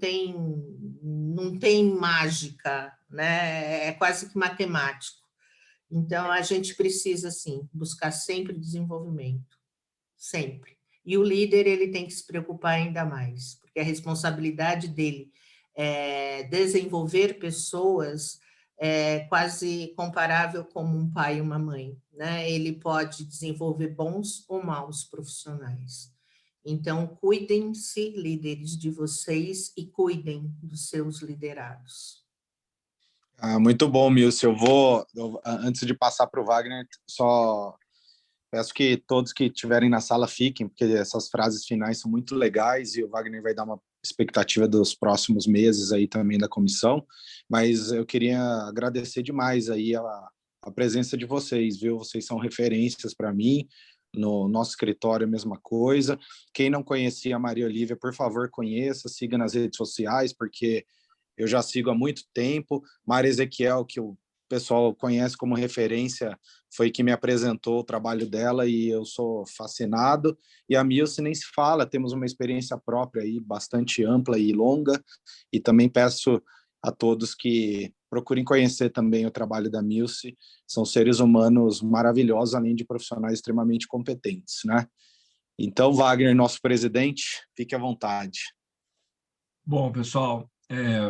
[SPEAKER 4] tem mágica, né? É quase que matemático. Então, a gente precisa, sim, buscar sempre desenvolvimento, sempre. E o líder, ele tem que se preocupar ainda mais, porque a responsabilidade dele é desenvolver pessoas é quase comparável como um pai e uma mãe, né? Ele pode desenvolver bons ou maus profissionais. Então, cuidem-se, líderes, de vocês e cuidem dos seus liderados.
[SPEAKER 5] Muito bom, Milce. Antes de passar para o Wagner, só peço que todos que estiverem na sala fiquem, porque essas frases finais são muito legais e o Wagner vai dar uma expectativa dos próximos meses aí também da comissão, mas eu queria agradecer demais aí a presença de vocês, viu? Vocês são referências para mim, no nosso escritório a mesma coisa. Quem não conhecia a Maria Olívia, por favor, conheça, siga nas redes sociais, porque eu já sigo há muito tempo. Maria Ezequiel, que o pessoal conhece como referência, foi que me apresentou o trabalho dela e eu sou fascinado. E a Milce nem se fala, temos uma experiência própria aí bastante ampla e longa, e também peço a todos que procurem conhecer também o trabalho da Milce. São seres humanos maravilhosos, além de profissionais extremamente competentes, né? Então, Wagner, nosso presidente, fique à vontade.
[SPEAKER 1] Bom, pessoal,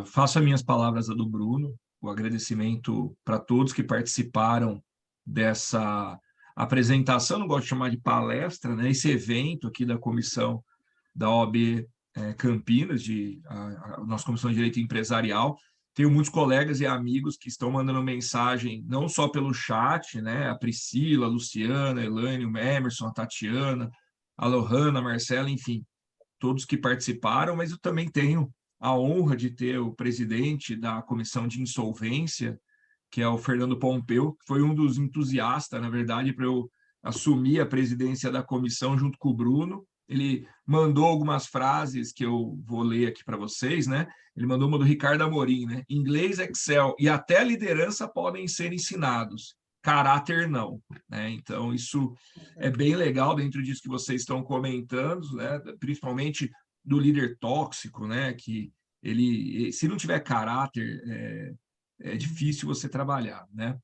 [SPEAKER 1] faço as minhas palavras a do Bruno, o agradecimento para todos que participaram dessa apresentação, não gosto de chamar de palestra, né? Esse evento aqui da comissão da OAB Campinas, a nossa comissão de direito empresarial. Tenho muitos colegas e amigos que estão mandando mensagem, não só pelo chat, né? A Priscila, a Luciana, a Elaine, o Emerson, a Tatiana, a Lohana, a Marcela, enfim, todos que participaram, mas eu também tenho a honra de ter o presidente da comissão de insolvência, que é o Fernando Pompeu, que foi um dos entusiastas, na verdade, para eu assumir a presidência da comissão junto com o Bruno. Ele mandou algumas frases que eu vou ler aqui para vocês, né? Ele mandou uma do Ricardo Amorim, né? Inglês, Excel e até liderança podem ser ensinados, caráter não, né? Então, isso é bem legal dentro disso que vocês estão comentando, né? Principalmente do líder tóxico, né? Que ele, se não tiver caráter, é difícil você trabalhar, né?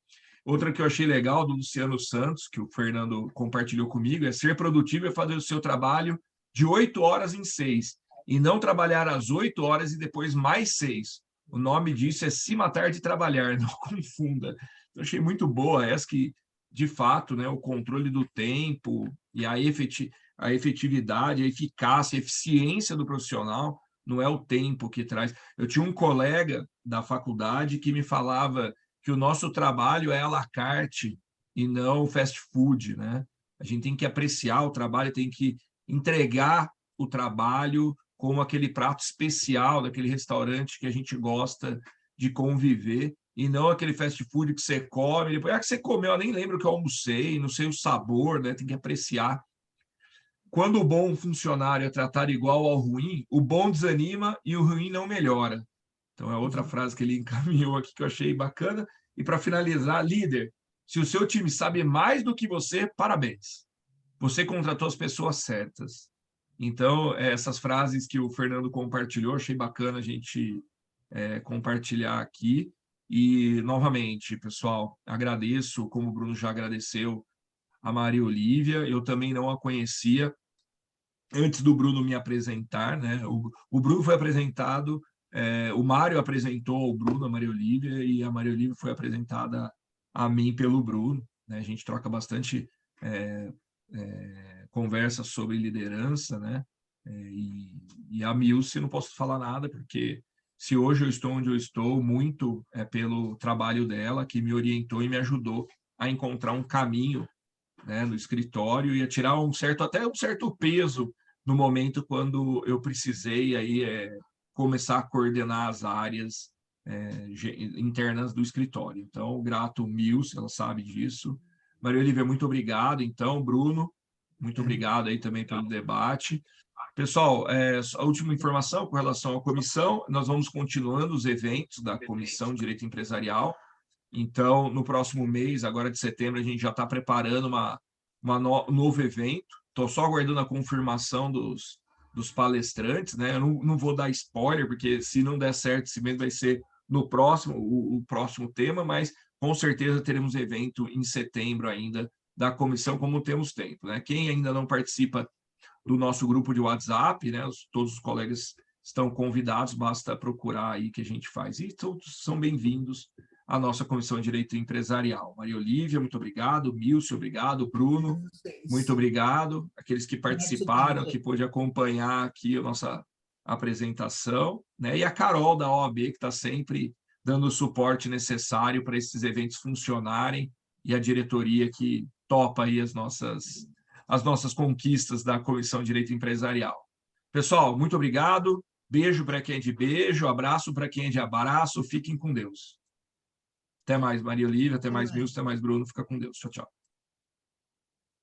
[SPEAKER 1] Outra que eu achei legal do Luciano Santos, que o Fernando compartilhou comigo, é ser produtivo é fazer o seu trabalho de 8 horas em 6, e não trabalhar às 8 horas e depois mais 6. O nome disso é se matar de trabalhar, não confunda. Eu achei muito boa essa que, de fato, né, o controle do tempo e a efetividade, a eficácia, a eficiência do profissional não é o tempo que traz. Eu tinha um colega da faculdade que me falava que o nosso trabalho é à la carte e não fast food, né? A gente tem que apreciar o trabalho, tem que entregar o trabalho como aquele prato especial daquele restaurante que a gente gosta de conviver, e não aquele fast food que você come, depois, que você comeu, eu nem lembro que eu almocei, não sei o sabor, né? Tem que apreciar. Quando o bom funcionário é tratado igual ao ruim, o bom desanima e o ruim não melhora. Então, é outra frase que ele encaminhou aqui que eu achei bacana. E para finalizar, líder, se o seu time sabe mais do que você, parabéns. Você contratou as pessoas certas. Então, essas frases que o Fernando compartilhou, achei bacana a gente compartilhar aqui. E, novamente, pessoal, agradeço, como o Bruno já agradeceu, a Maria Olívia. Eu também não a conhecia antes do Bruno me apresentar, né? O Bruno foi apresentado, o Mário apresentou o Bruno, a Maria Olívia, e a Maria Olívia foi apresentada a mim pelo Bruno, né? A gente troca bastante conversa sobre liderança, né? E a Milce não posso falar nada, porque se hoje eu estou onde eu estou, muito é pelo trabalho dela, que me orientou e me ajudou a encontrar um caminho, né, no escritório, e a tirar até um certo peso no momento quando eu precisei aí começar a coordenar as áreas internas do escritório. Então, grato Milce, ela sabe disso. Maria Olívia, muito obrigado. Então, Bruno, muito obrigado aí também pelo debate. Pessoal, a última informação com relação à comissão, nós vamos continuando os eventos da Comissão de Direito Empresarial. Então, no próximo mês, agora de setembro, a gente já está preparando um novo evento. Estou só aguardando a confirmação dos palestrantes, né? Eu não vou dar spoiler, porque se não der certo, esse mês vai ser no próximo, o próximo tema, mas com certeza teremos evento em setembro ainda da comissão, como temos tempo, né? Quem ainda não participa do nosso grupo de WhatsApp, né? Todos os colegas estão convidados, basta procurar aí que a gente faz. E todos são bem-vindos à nossa Comissão de Direito Empresarial. Maria Olívia, muito obrigado. Milce, obrigado. Bruno, muito obrigado. Aqueles que participaram, que pôde acompanhar aqui a nossa apresentação, né? E a Carol, da OAB, que está sempre dando o suporte necessário para esses eventos funcionarem, e a diretoria que topa aí as nossas conquistas da Comissão de Direito Empresarial. Pessoal, muito obrigado. Beijo para quem é de beijo, abraço para quem é de abraço. Fiquem com Deus. Até mais, Maria Olívia, até mais, Milce, até mais, Bruno. Fica com Deus. Tchau, tchau.